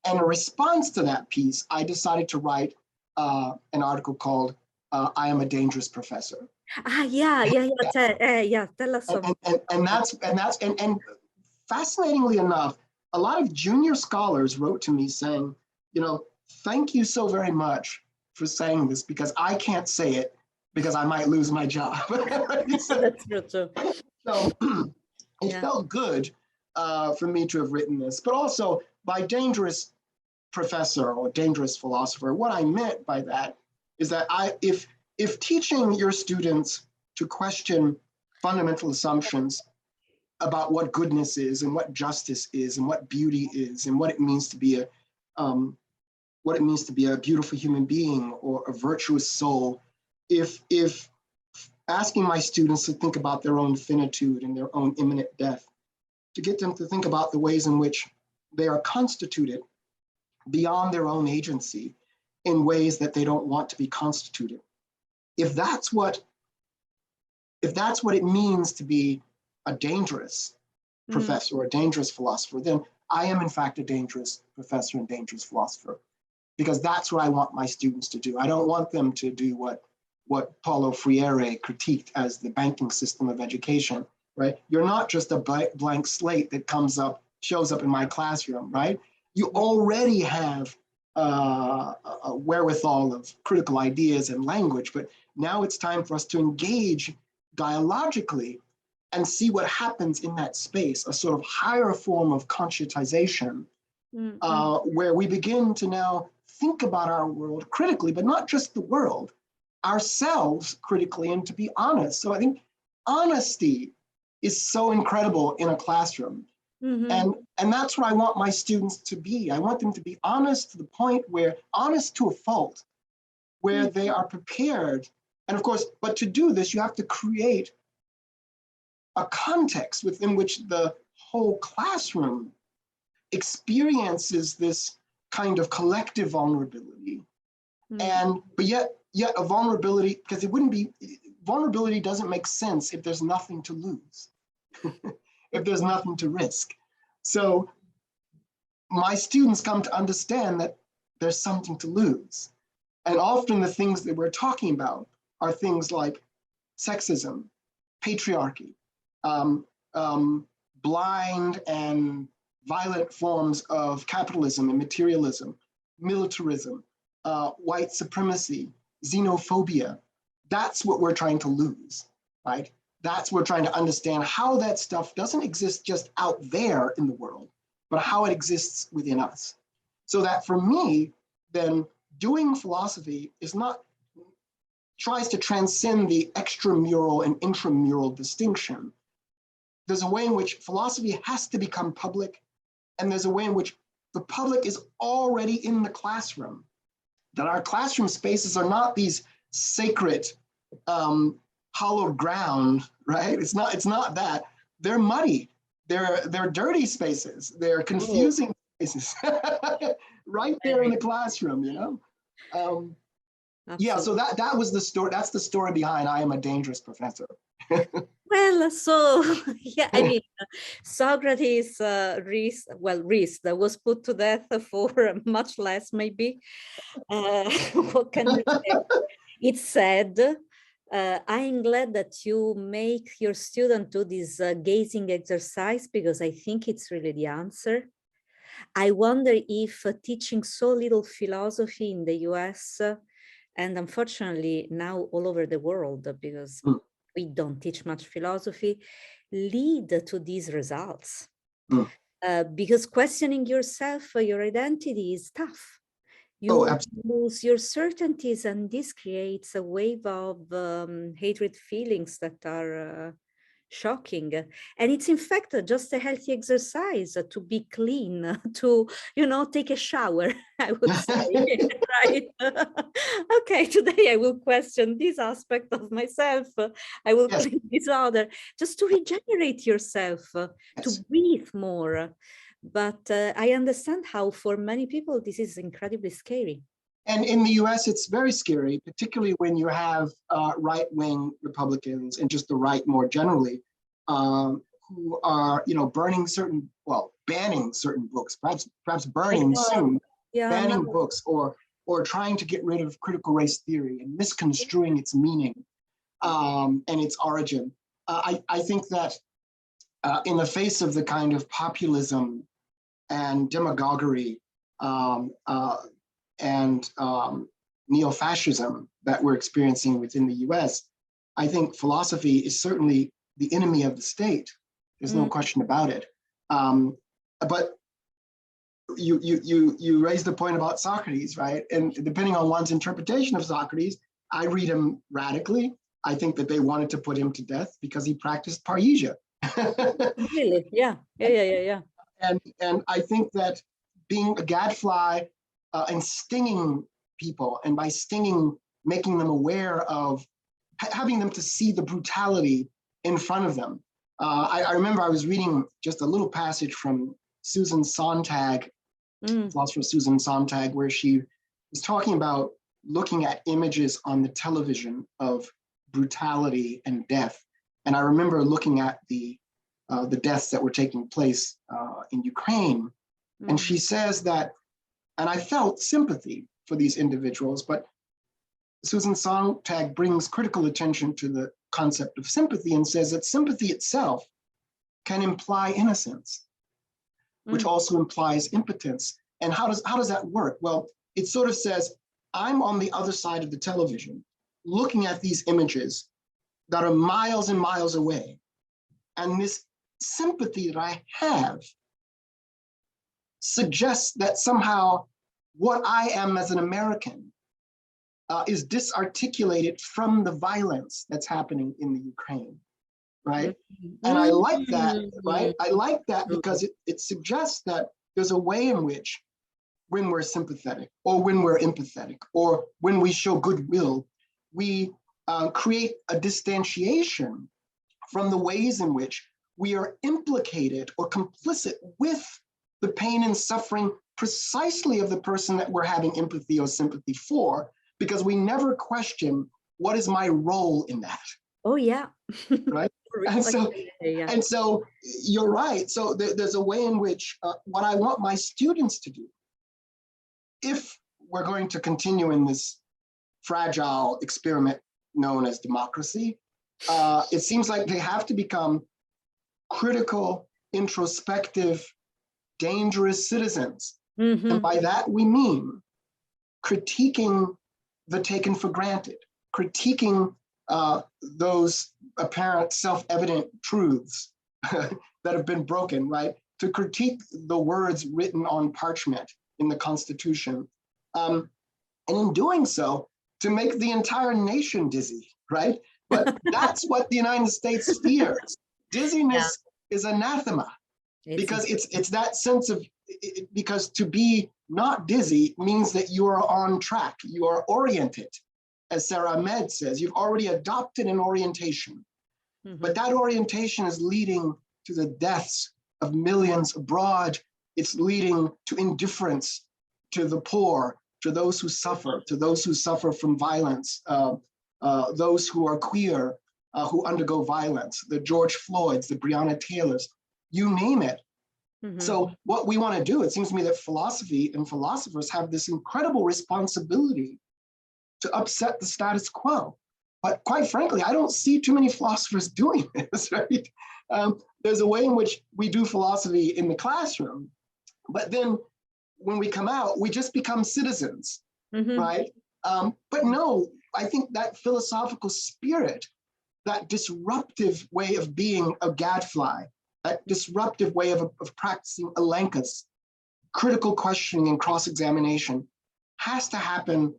And in response to that piece, I decided to write an article called I Am a Dangerous Professor. Yeah. Tell us some. And fascinatingly enough, a lot of junior scholars wrote to me saying, you know, thank you so very much for saying this, because I can't say it because I might lose my job. That's true. So it felt good for me to have written this, but also by dangerous professor or dangerous philosopher, what I meant by that is that if teaching your students to question fundamental assumptions about what goodness is and what justice is and what beauty is and what it means to be a beautiful human being or a virtuous soul, if asking my students to think about their own finitude and their own imminent death, to get them to think about the ways in which they are constituted beyond their own agency in ways that they don't want to be constituted. If that's what it means to be a dangerous professor or a dangerous philosopher, then I am in fact a dangerous professor and dangerous philosopher, because that's what I want my students to do. I don't want them to do what Paulo Freire critiqued as the banking system of education, right? You're not just a blank slate that shows up in my classroom, right? You already have a wherewithal of critical ideas and language, but now it's time for us to engage dialogically and see what happens in that space, a sort of higher form of conscientization, where we begin to now think about our world critically, but not just the world, ourselves critically, and to be honest. So I think honesty is so incredible in a classroom. And that's what I want my students to be. I want them to be honest to the point where, honest to a fault, where they are prepared. And of course, but to do this, you have to create a context within which the whole classroom experiences this kind of collective vulnerability. But yet a vulnerability, because vulnerability doesn't make sense if there's nothing to lose. If there's nothing to risk. So my students come to understand that there's something to lose. And often the things that we're talking about are things like sexism, patriarchy, blind and violent forms of capitalism and materialism, militarism, white supremacy, xenophobia. That's what we're trying to lose, right? That's we're trying to understand how that stuff doesn't exist just out there in the world, but how it exists within us. So that for me, then doing philosophy tries to transcend the extramural and intramural distinction. There's a way in which philosophy has to become public, and there's a way in which the public is already in the classroom, that our classroom spaces are not these sacred, hallowed ground, right? It's not that. They're muddy. They're dirty spaces. They're confusing spaces, right there in the classroom, you know? Yeah, so that was the story. That's the story behind I am a dangerous professor. Well, so yeah, I mean, Socrates that was put to death for much less, maybe. What can you say? It's said. I'm glad that you make your student do this gazing exercise, because I think it's really the answer. I wonder if teaching so little philosophy in the US, and unfortunately now all over the world, because we don't teach much philosophy, lead to these results. Because questioning yourself, your identity is tough. You lose your certainties, and this creates a wave of hatred feelings that are shocking. And it's in fact just a healthy exercise to be clean, to, take a shower, I would say, right? Okay, today I will question this aspect of myself. I will clean this other, just to regenerate yourself, to breathe more. But I understand how for many people this is incredibly scary. And in the US, it's very scary, particularly when you have right-wing Republicans and just the right more generally, who are, banning certain books, perhaps burning soon, banning books, or trying to get rid of critical race theory and misconstruing its meaning and its origin. I think that in the face of the kind of populism and demagoguery and neo-fascism that we're experiencing within the US, I think philosophy is certainly the enemy of the state. There's no question about it. But you raised the point about Socrates, right? And depending on one's interpretation of Socrates, I read him radically. I think that they wanted to put him to death because he practiced parrhesia. Really? Yeah. And I think that being a gadfly and stinging people, and by stinging, making them aware of, having them to see the brutality in front of them. I remember I was reading just a little passage from Susan Sontag, philosopher Susan Sontag, where she was talking about looking at images on the television of brutality and death. And I remember looking at the deaths that were taking place in Ukraine. And she says that, and I felt sympathy for these individuals, but Susan Sontag brings critical attention to the concept of sympathy and says that sympathy itself can imply innocence, which also implies impotence. And how does that work? Well, it sort of says, I'm on the other side of the television, looking at these images that are miles and miles away. And this sympathy that I have suggests that somehow what I am as an American is disarticulated from the violence that's happening in the Ukraine, right? And I like that, right? I like that because it suggests that there's a way in which, when we're sympathetic, or when we're empathetic, or when we show goodwill, we create a distantiation from the ways in which we are implicated or complicit with the pain and suffering precisely of the person that we're having empathy or sympathy for, because we never question, what is my role in that? Oh, yeah. Right? And so you're right. So there's a way in which what I want my students to do, if we're going to continue in this fragile experiment known as democracy, it seems like they have to become critical, introspective, dangerous citizens. And by that we mean critiquing the taken for granted, critiquing those apparent self-evident truths that have been broken, right? To critique the words written on parchment in the Constitution. And in doing so, to make the entire nation dizzy, right? But that's what the United States fears. Dizziness is anathema. because it's that sense of, because to be not dizzy means that you are on track, you are oriented. As Sarah Ahmed says, you've already adopted an orientation, but that orientation is leading to the deaths of millions abroad. It's leading to indifference to the poor, to those who suffer from violence, those who are queer, who undergo violence, the George Floyds, the Breonna Taylors, you name it. So what we want to do, it seems to me that philosophy and philosophers have this incredible responsibility to upset the status quo. But quite frankly, I don't see too many philosophers doing this, right? There's a way in which we do philosophy in the classroom, but then when we come out, we just become citizens, right? But no, I think that philosophical spirit, that disruptive way of being a gadfly, that disruptive way of practicing elenchus, critical questioning and cross-examination, has to happen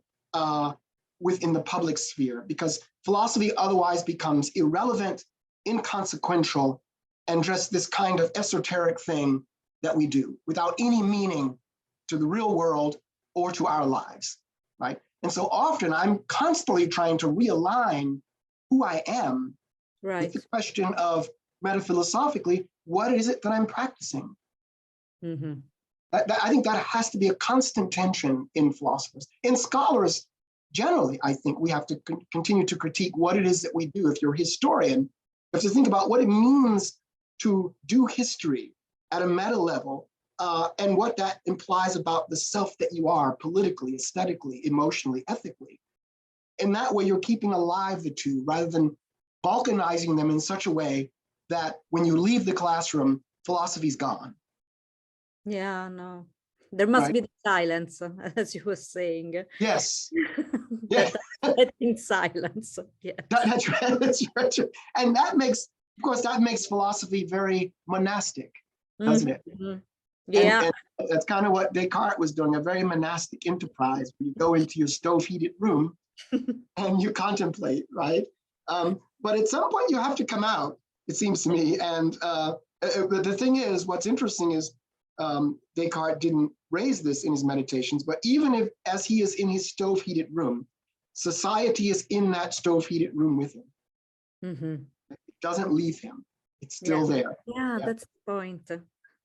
within the public sphere, because philosophy otherwise becomes irrelevant, inconsequential, and just this kind of esoteric thing that we do without any meaning to the real world or to our lives, right? And so often I'm constantly trying to realign who I am with the question of, metaphilosophically, what is it that I'm practicing? I think that has to be a constant tension in philosophers. In scholars, generally, I think we have to continue to critique what it is that we do. If you're a historian, you have to think about what it means to do history at a meta level, and what that implies about the self that you are politically, aesthetically, emotionally, ethically. In that way, you're keeping alive the two rather than balkanizing them in such a way that when you leave the classroom, philosophy's gone. Yeah, no. There must be the silence, as you were saying. Yes. Yeah. In silence. Yeah. That's right. That's right. And that makes, of course, that makes philosophy very monastic, doesn't it? Yeah. And that's kind of what Descartes was doing, a very monastic enterprise, where you go into your stove-heated room and you contemplate, right? But at some point you have to come out, it seems to me. And the thing is, what's interesting is Descartes didn't raise this in his meditations, but even if, as he is in his stove-heated room, society is in that stove-heated room with him. It doesn't leave him. It's still there. Yeah, that's the point.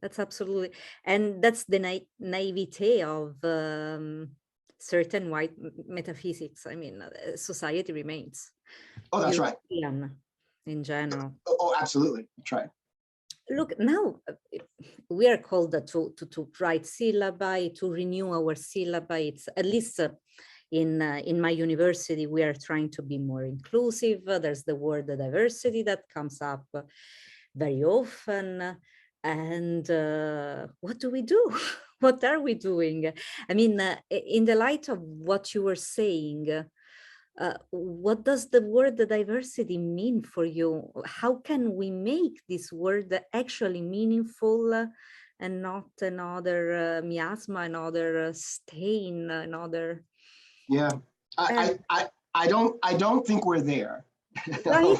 That's absolutely. And that's the naivete of certain white metaphysics. I mean, society remains. Oh, that's right. In general. Oh, absolutely. That's right. Look, now we are called to write syllabi, to renew our syllabi. It's at least in my university, we are trying to be more inclusive. There's the word diversity that comes up very often. And what do we do? What are we doing? I mean, in the light of what you were saying, what does the word diversity mean for you? How can we make this word actually meaningful and not another miasma, another stain, another? Yeah, I don't think we're there. Right.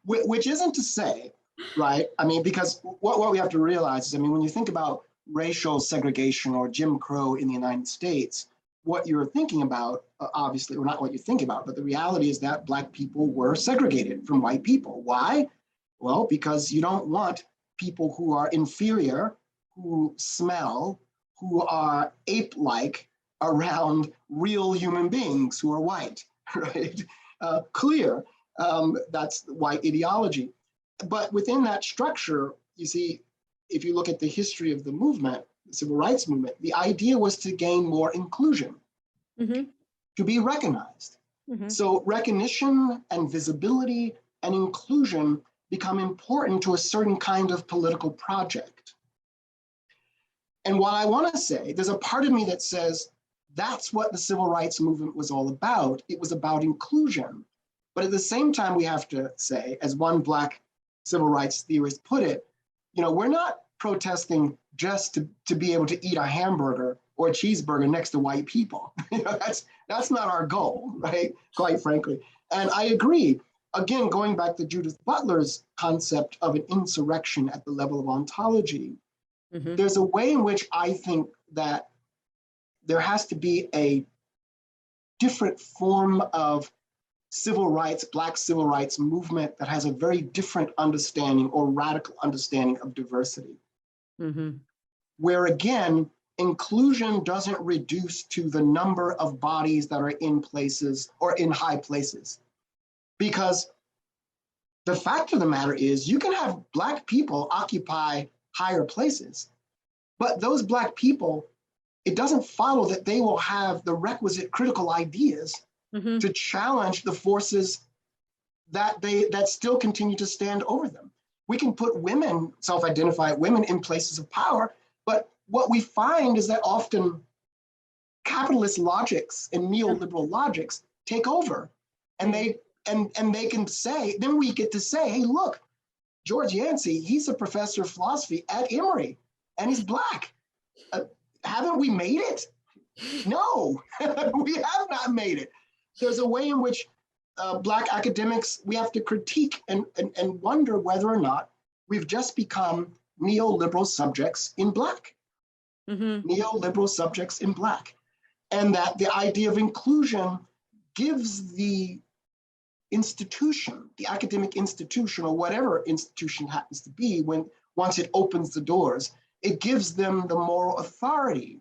Which isn't to say, right? I mean, because what we have to realize is, I mean, when you think about racial segregation or Jim Crow in the United States, what you're thinking about, obviously, or not what you think about, but the reality is that Black people were segregated from white people. Why? Well, because you don't want people who are inferior, who smell, who are ape-like around real human beings who are white, right? Clear, that's white ideology. But within that structure, you see, if you look at the history of the movement, the civil rights movement, the idea was to gain more inclusion, to be recognized. So recognition and visibility and inclusion become important to a certain kind of political project. And what I want to say, there's a part of me that says that's what the civil rights movement was all about. It was about inclusion. But at the same time, we have to say, as one Black civil rights theorist put it, you know, we're not protesting just to be able to eat a hamburger or a cheeseburger next to white people. You know, that's not our goal, right? Quite frankly. And I agree. again, going back to Judith Butler's concept of an insurrection at the level of ontology, there's a way in which I think that there has to be a different form of civil rights, Black civil rights movement that has a very different understanding or radical understanding of diversity. Where again, inclusion doesn't reduce to the number of bodies that are in places or in high places. Because the fact of the matter is you can have Black people occupy higher places, but those Black people, it doesn't follow that they will have the requisite critical ideas to challenge the forces that still continue to stand over them. We can put women, self-identified women, in places of power, but what we find is that often capitalist logics and neoliberal logics take over, and they can say, then we get to say, hey, look, George Yancy, he's a professor of philosophy at Emory, and he's Black. Haven't we made it? No, we have not made it. There's a way in which Black academics, we have to critique and wonder whether or not we've just become neoliberal subjects in Black. Neoliberal subjects in Black. And that the idea of inclusion gives the institution, the academic institution, or whatever institution happens to be, once it opens the doors, it gives them the moral authority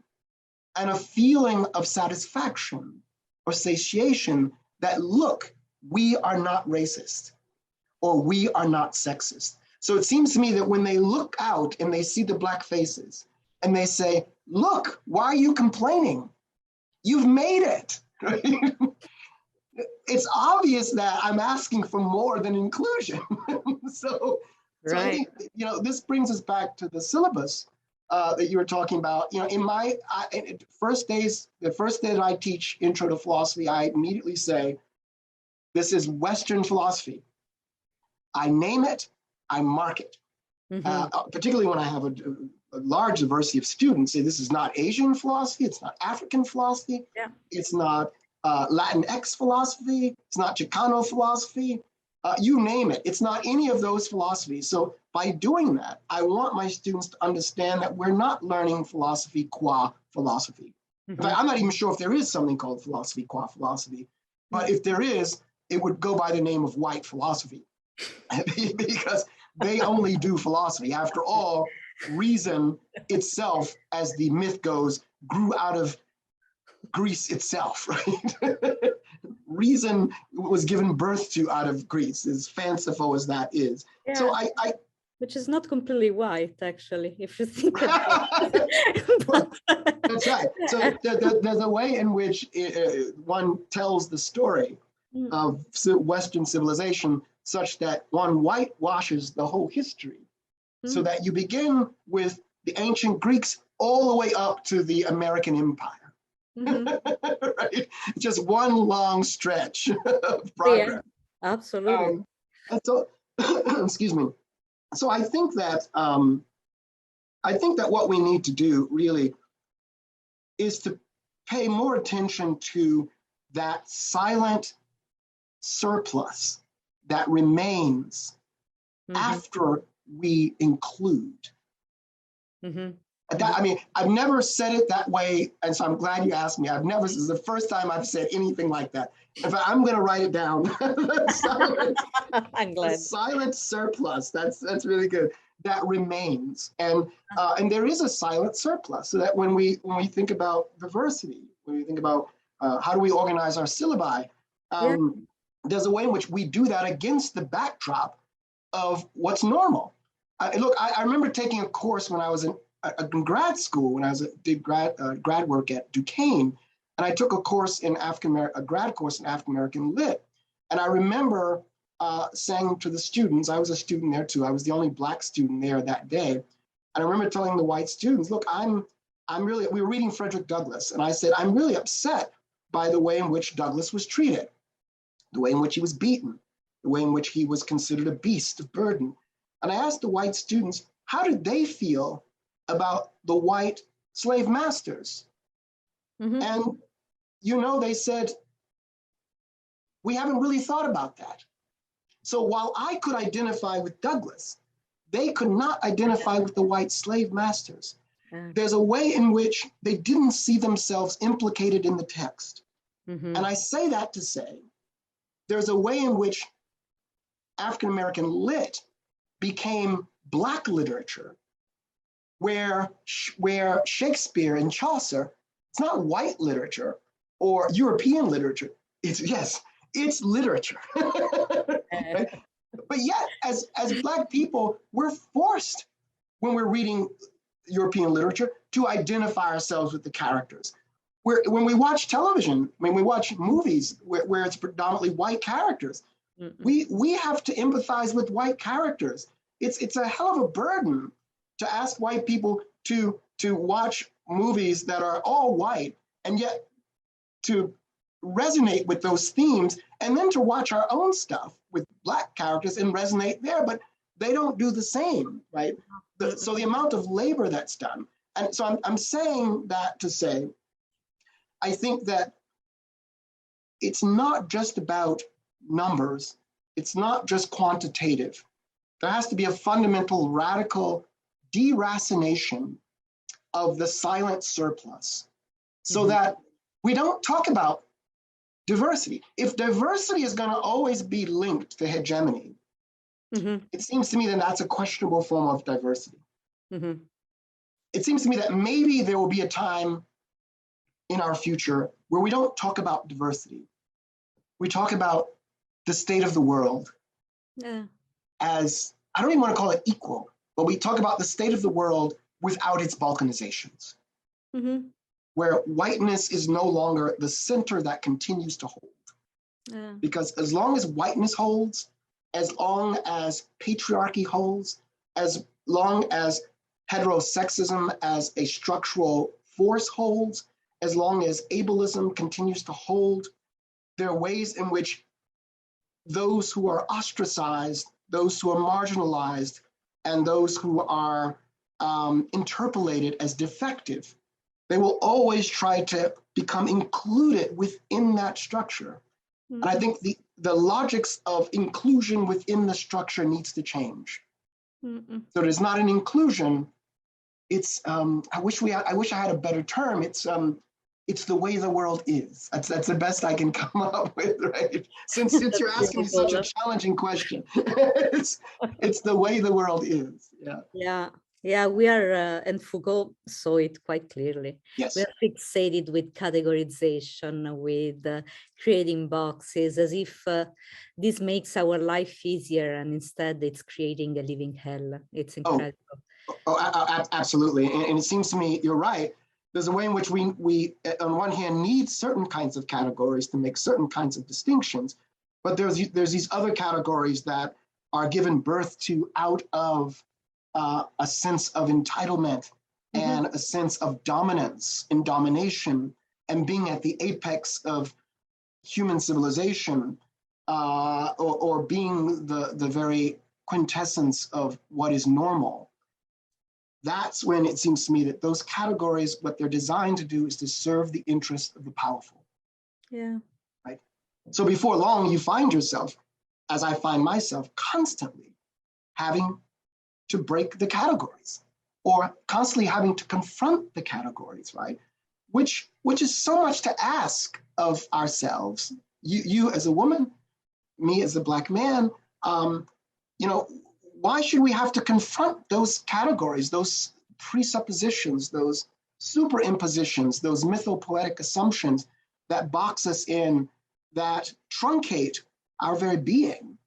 and a feeling of satisfaction or satiation that, look, we are not racist or we are not sexist. So it seems to me that when they look out and they see the Black faces and they say, look, why are you complaining? You've made it. Right? It's obvious that I'm asking for more than inclusion. So I think, this brings us back to the syllabus that you were talking about. In my the first day that I teach Intro to Philosophy, I immediately say, this is Western philosophy. I name it, I mark it. Particularly when I have a large diversity of students. Say, this is not Asian philosophy, it's not African philosophy, it's not Latinx philosophy, it's not Chicano philosophy, you name it. It's not any of those philosophies. So by doing that, I want my students to understand that we're not learning philosophy qua philosophy. In fact, I'm not even sure if there is something called philosophy qua philosophy, but if there is, it would go by the name of white philosophy because they only do philosophy. After all, reason itself, as the myth goes, grew out of Greece itself, right? Reason was given birth to out of Greece, as fanciful as that is. So which is not completely white, actually, if you think about it. That's right. So there's a way in which one tells the story of Western civilization such that one whitewashes the whole history, so that you begin with the ancient Greeks all the way up to the American Empire. Right? Just one long stretch of progress. Absolutely. And so, excuse me. So I think that what we need to do really is to pay more attention to that silent surplus that remains after we include. I mean, I've never said it that way, and so I'm glad you asked me. This is the first time I've said anything like that. In fact, I'm going to write it down. I'm glad. The silent surplus. That's really good. That remains, and there is a silent surplus. So that when we think about diversity, when we think about how do we organize our syllabi, there's a way in which we do that against the backdrop of what's normal. I remember taking a course when I was in grad school, when I did grad work at Duquesne, and I took a course in a grad course in African American Lit, and I remember saying to the students, I was a student there too. I was the only Black student there that day, and I remember telling the white students, "Look, we were reading Frederick Douglass, and I said I'm really upset by the way in which Douglass was treated, the way in which he was beaten, the way in which he was considered a beast of burden." And I asked the white students, how did they feel about the white slave masters? And, they said, we haven't really thought about that. So while I could identify with Douglass, they could not identify with the white slave masters. There's a way in which they didn't see themselves implicated in the text. And I say that to say, there's a way in which African-American lit became Black literature, where Shakespeare and Chaucer, it's not white literature or European literature. It's literature. Right? But yet, as Black people, we're forced, when we're reading European literature, to identify ourselves with the characters. When we watch television, when we watch movies where it's predominantly white characters, we have to empathize with white characters. It's a hell of a burden to ask white people to watch movies that are all white, and yet to resonate with those themes, and then to watch our own stuff with Black characters and resonate there, but they don't do the same, right? So the amount of labor that's done. And so I'm saying that to say, I think that it's not just about numbers. It's not just quantitative. There has to be a fundamental, radical deracination of the silent surplus so that we don't talk about diversity. If diversity is going to always be linked to hegemony, it seems to me that that's a questionable form of diversity. It seems to me that maybe there will be a time in our future where we don't talk about diversity. We talk about the state of the world as, I don't even want to call it equal, but we talk about the state of the world without its balkanizations, where whiteness is no longer the center that continues to hold. Because as long as whiteness holds, as long as patriarchy holds, as long as heterosexism as a structural force holds, as long as ableism continues to hold, there are ways in which those who are ostracized, those who are marginalized, and those who are interpolated as defective, they will always try to become included within that structure. And I think the logics of inclusion within the structure needs to change. So it is not an inclusion. It's I wish I had a better term. It's the way the world is. That's the best I can come up with, right? Since you're asking me such a challenging question, it's the way the world is. Yeah, we are, and Foucault saw it quite clearly. Yes. We are fixated with categorization, with creating boxes, as if this makes our life easier, and instead it's creating a living hell. It's incredible. Absolutely. And it seems to me, you're right. There's a way in which we on one hand, need certain kinds of categories to make certain kinds of distinctions, but there's these other categories that are given birth to out of a sense of entitlement and a sense of dominance and domination and being at the apex of human civilization, or being the very quintessence of what is normal. That's when it seems to me that those categories, what they're designed to do is to serve the interest of the powerful. Yeah. Right. So before long, you find yourself, as I find myself, constantly having to break the categories, or constantly having to confront the categories, right? Which is so much to ask of ourselves. You as a woman, me as a Black man, why should we have to confront those categories, those presuppositions, those superimpositions, those mythopoetic assumptions that box us in, that truncate our very being?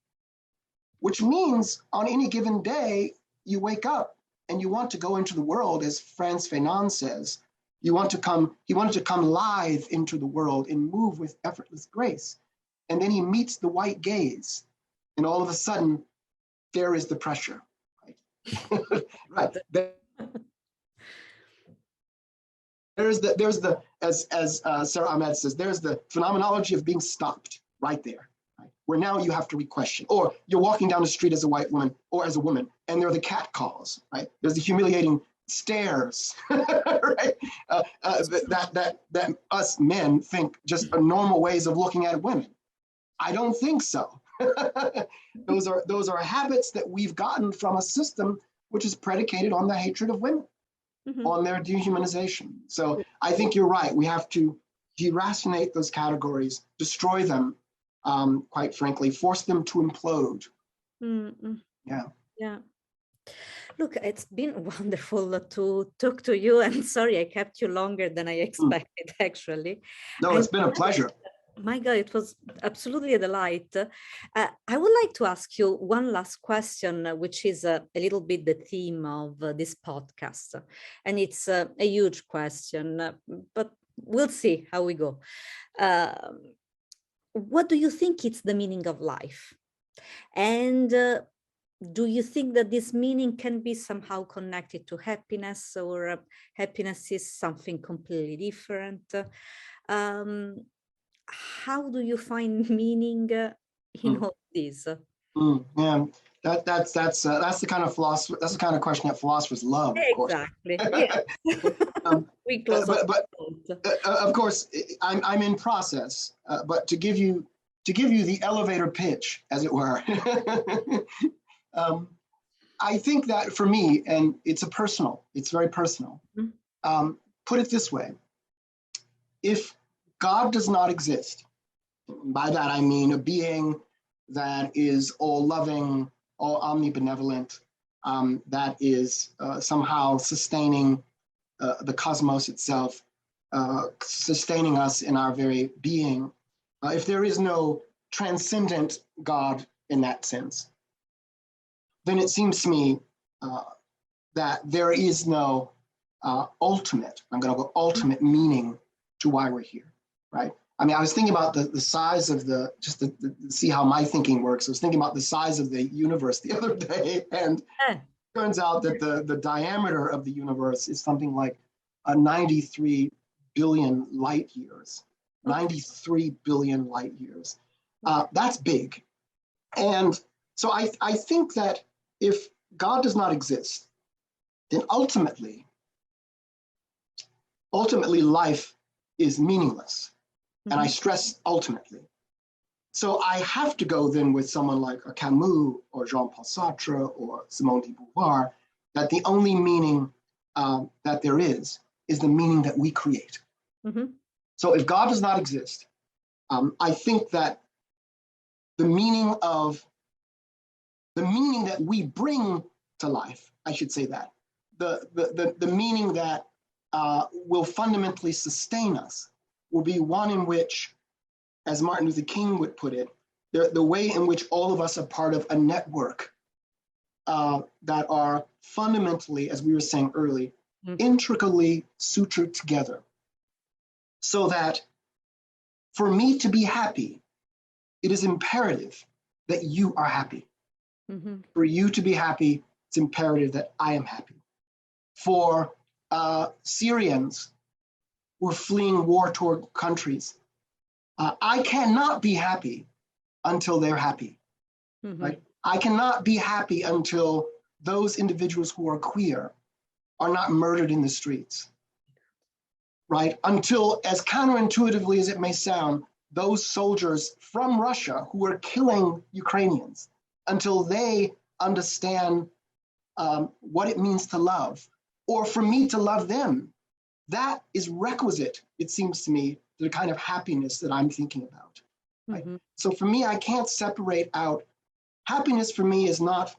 Which means on any given day, you wake up and you want to go into the world, as Frantz Fanon says. He wanted to come lithe into the world and move with effortless grace. And then he meets the white gaze, and all of a sudden, there is the pressure, right? Right. There's the as Sarah Ahmed says, there's the phenomenology of being stopped right there, right? Where now you have to re-question, or you're walking down the street as a white woman or as a woman, and there are the cat calls, right? There's the humiliating stares, right? That us men think just are normal ways of looking at women. I don't think so. Those are habits that we've gotten from a system which is predicated on the hatred of women, on their dehumanization. So I think you're right. We have to deracinate those categories, destroy them, quite frankly, force them to implode. Yeah. Yeah. Look, it's been wonderful to talk to you, and sorry I kept you longer than I expected, actually. No, it's been a pleasure. My God, it was absolutely a delight. I would like to ask you one last question, which is a little bit the theme of this podcast. And it's a huge question, but we'll see how we go. What do you think is the meaning of life? And do you think that this meaning can be somehow connected to happiness, or happiness is something completely different? How do you find meaning in all this? Yeah, that's the kind of philosopher. That's the kind of question that philosophers love, of course. Exactly. Yeah. We close. But of course, I'm in process. But to give you the elevator pitch, as it were, I think that for me, and it's very personal. Put it this way: if God does not exist, by that I mean a being that is all loving, all omnibenevolent, that is somehow sustaining the cosmos itself, sustaining us in our very being. If there is no transcendent God in that sense, then it seems to me that there is no ultimate meaning to why we're here, right? I mean, I was thinking about the size of see how my thinking works. I was thinking about the size of the universe the other day, and it turns out that the diameter of the universe is something like 93 billion light years. 93 billion light years. That's big. And so I think that if God does not exist, then ultimately life is meaningless. And I stress ultimately. So I have to go then with someone like a Camus or Jean-Paul Sartre or Simone de Beauvoir, that the only meaning that there is the meaning that we create. So if God does not exist, I think that the meaning that we bring to life, I should say that, the meaning that will fundamentally sustain us will be one in which, as Martin Luther King would put it, the way in which all of us are part of a network that are fundamentally, as we were saying early, intricately sutured together. So that for me to be happy, it is imperative that you are happy. For you to be happy, it's imperative that I am happy. For Syrians who are fleeing war-torn countries, I cannot be happy until they're happy. Right? I cannot be happy until those individuals who are queer are not murdered in the streets. Right? Until, as counterintuitively as it may sound, those soldiers from Russia who are killing Ukrainians, until they understand what it means to love, or for me to love them, that is requisite, it seems to me, to the kind of happiness that I'm thinking about. Right? So for me, I can't separate out. Happiness for me is not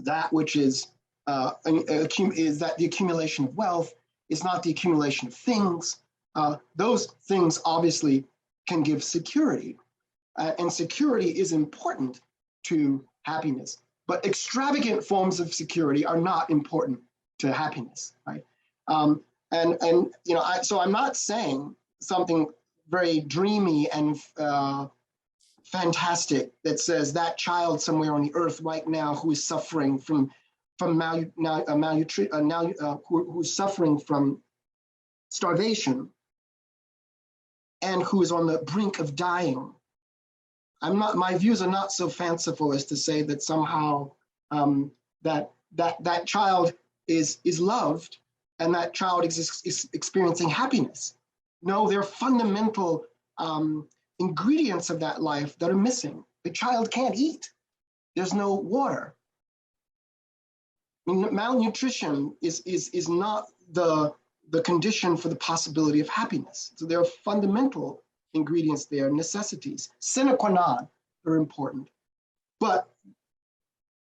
that which is that the accumulation of wealth, is not the accumulation of things. Those things obviously can give security, and security is important to happiness. But extravagant forms of security are not important to happiness, right? And you know, so I'm not saying something very dreamy and fantastic that says that child somewhere on the earth right now who is suffering from who's suffering from starvation and who is on the brink of dying. My views are not so fanciful as to say that somehow that child is loved and that child is experiencing happiness. No, there are fundamental ingredients of that life that are missing. The child can't eat. There's no water. I mean, malnutrition is not the condition for the possibility of happiness. So there are fundamental ingredients there, necessities, sine qua non, are important. But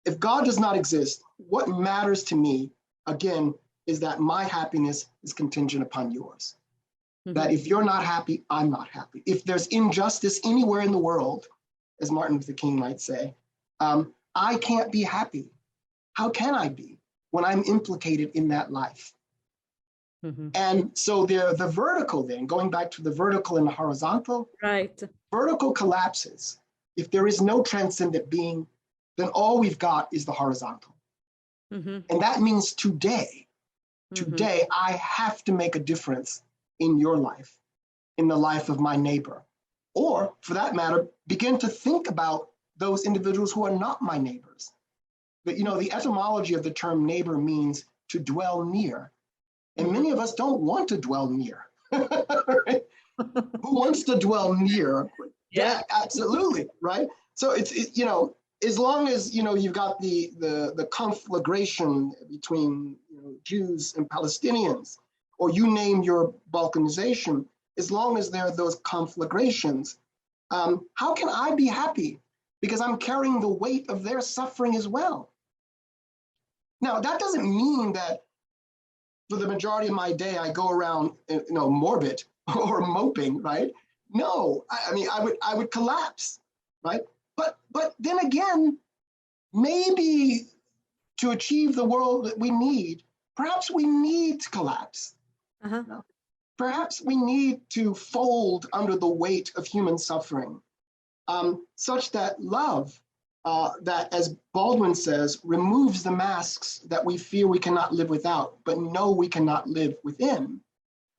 if God does not exist, what matters to me, again, is that my happiness is contingent upon yours. Mm-hmm. That if you're not happy, I'm not happy. If there's injustice anywhere in the world, as Martin Luther King might say, I can't be happy. How can I be when I'm implicated in that life? Mm-hmm. And so the vertical then, going back to the vertical and the horizontal, right? Vertical collapses. If there is no transcendent being, then all we've got is the horizontal. Mm-hmm. And that means today, I have to make a difference in your life, in the life of my neighbor. Or for that matter, begin to think about those individuals who are not my neighbors. But the etymology of the term neighbor means to dwell near. And many of us don't want to dwell near. Right? Who wants to dwell near? Yeah, absolutely, right? So it's as long as you've got the conflagration between Jews and Palestinians, or you name your balkanization, as long as there are those conflagrations, how can I be happy? Because I'm carrying the weight of their suffering as well. Now, that doesn't mean that for the majority of my day I go around morbid or moping, right? No, I mean I would collapse, right? But then again, maybe to achieve the world that we need, perhaps we need to collapse. Uh-huh. Perhaps we need to fold under the weight of human suffering, such that love, that, as Baldwin says, removes the masks that we fear we cannot live without, but know we cannot live within.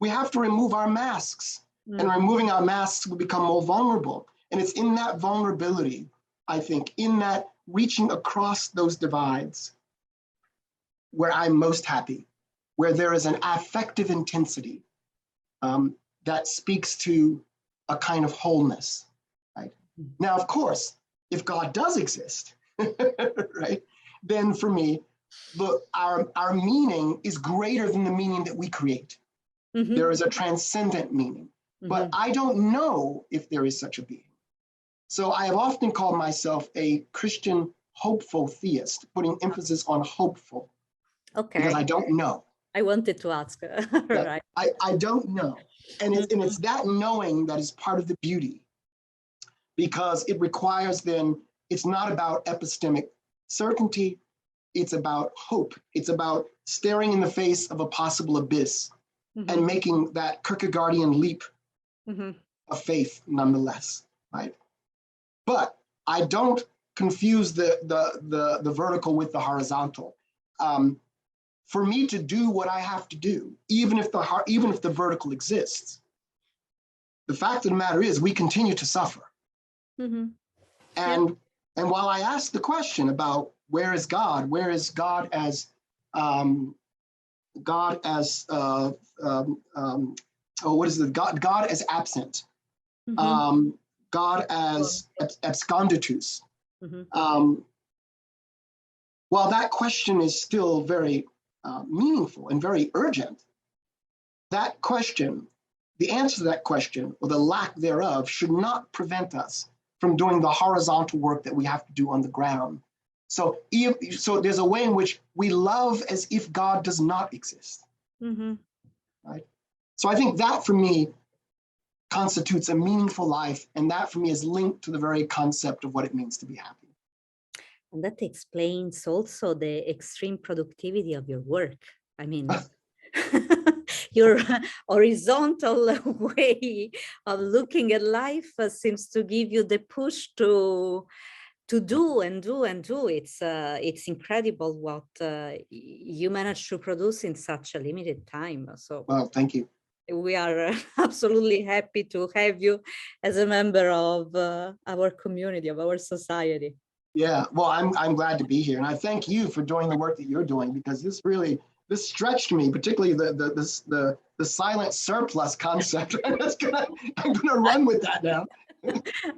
We have to remove our masks, and removing our masks, we become more vulnerable. And it's in that vulnerability, I think, in that reaching across those divides, where I'm most happy, where there is an affective intensity that speaks to a kind of wholeness, right? Now, of course, if God does exist, right, then for me, our meaning is greater than the meaning that we create. Mm-hmm. There is a transcendent meaning, but I don't know if there is such a being. So I have often called myself a Christian hopeful theist, putting emphasis on hopeful. Okay. Because I don't know. I wanted to ask. Right. I don't know. And it's that knowing that is part of the beauty, because it requires then, it's not about epistemic certainty, it's about hope. It's about staring in the face of a possible abyss and making that Kierkegaardian leap of faith nonetheless, right? But I don't confuse the vertical with the horizontal. For me to do what I have to do, even if the vertical exists, the fact of the matter is we continue to suffer. Mm-hmm. And while I ask the question about where is God as God as God as absent, God as absconditus. While that question is still very meaningful and very urgent, that question, the answer to that question, or the lack thereof, should not prevent us from doing the horizontal work that we have to do on the ground. So there's a way in which we love as if God does not exist. Right? So I think that for me constitutes a meaningful life, and that for me is linked to the very concept of what it means to be happy. And that explains also the extreme productivity of your work. I mean, your horizontal way of looking at life seems to give you the push to do and do and do. It's incredible what you managed to produce in such a limited time. So, well, thank you. We are absolutely happy to have you as a member of our community, of our society. Yeah, well, I'm glad to be here, and I thank you for doing the work that you're doing, because this stretched me, particularly the silent surplus concept. I'm gonna run with that now.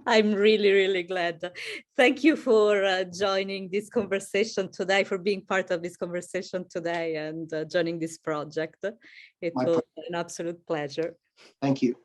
I'm really, really glad. Thank you for joining this conversation today, for being part of this conversation today and joining this project. It was an absolute pleasure. Thank you.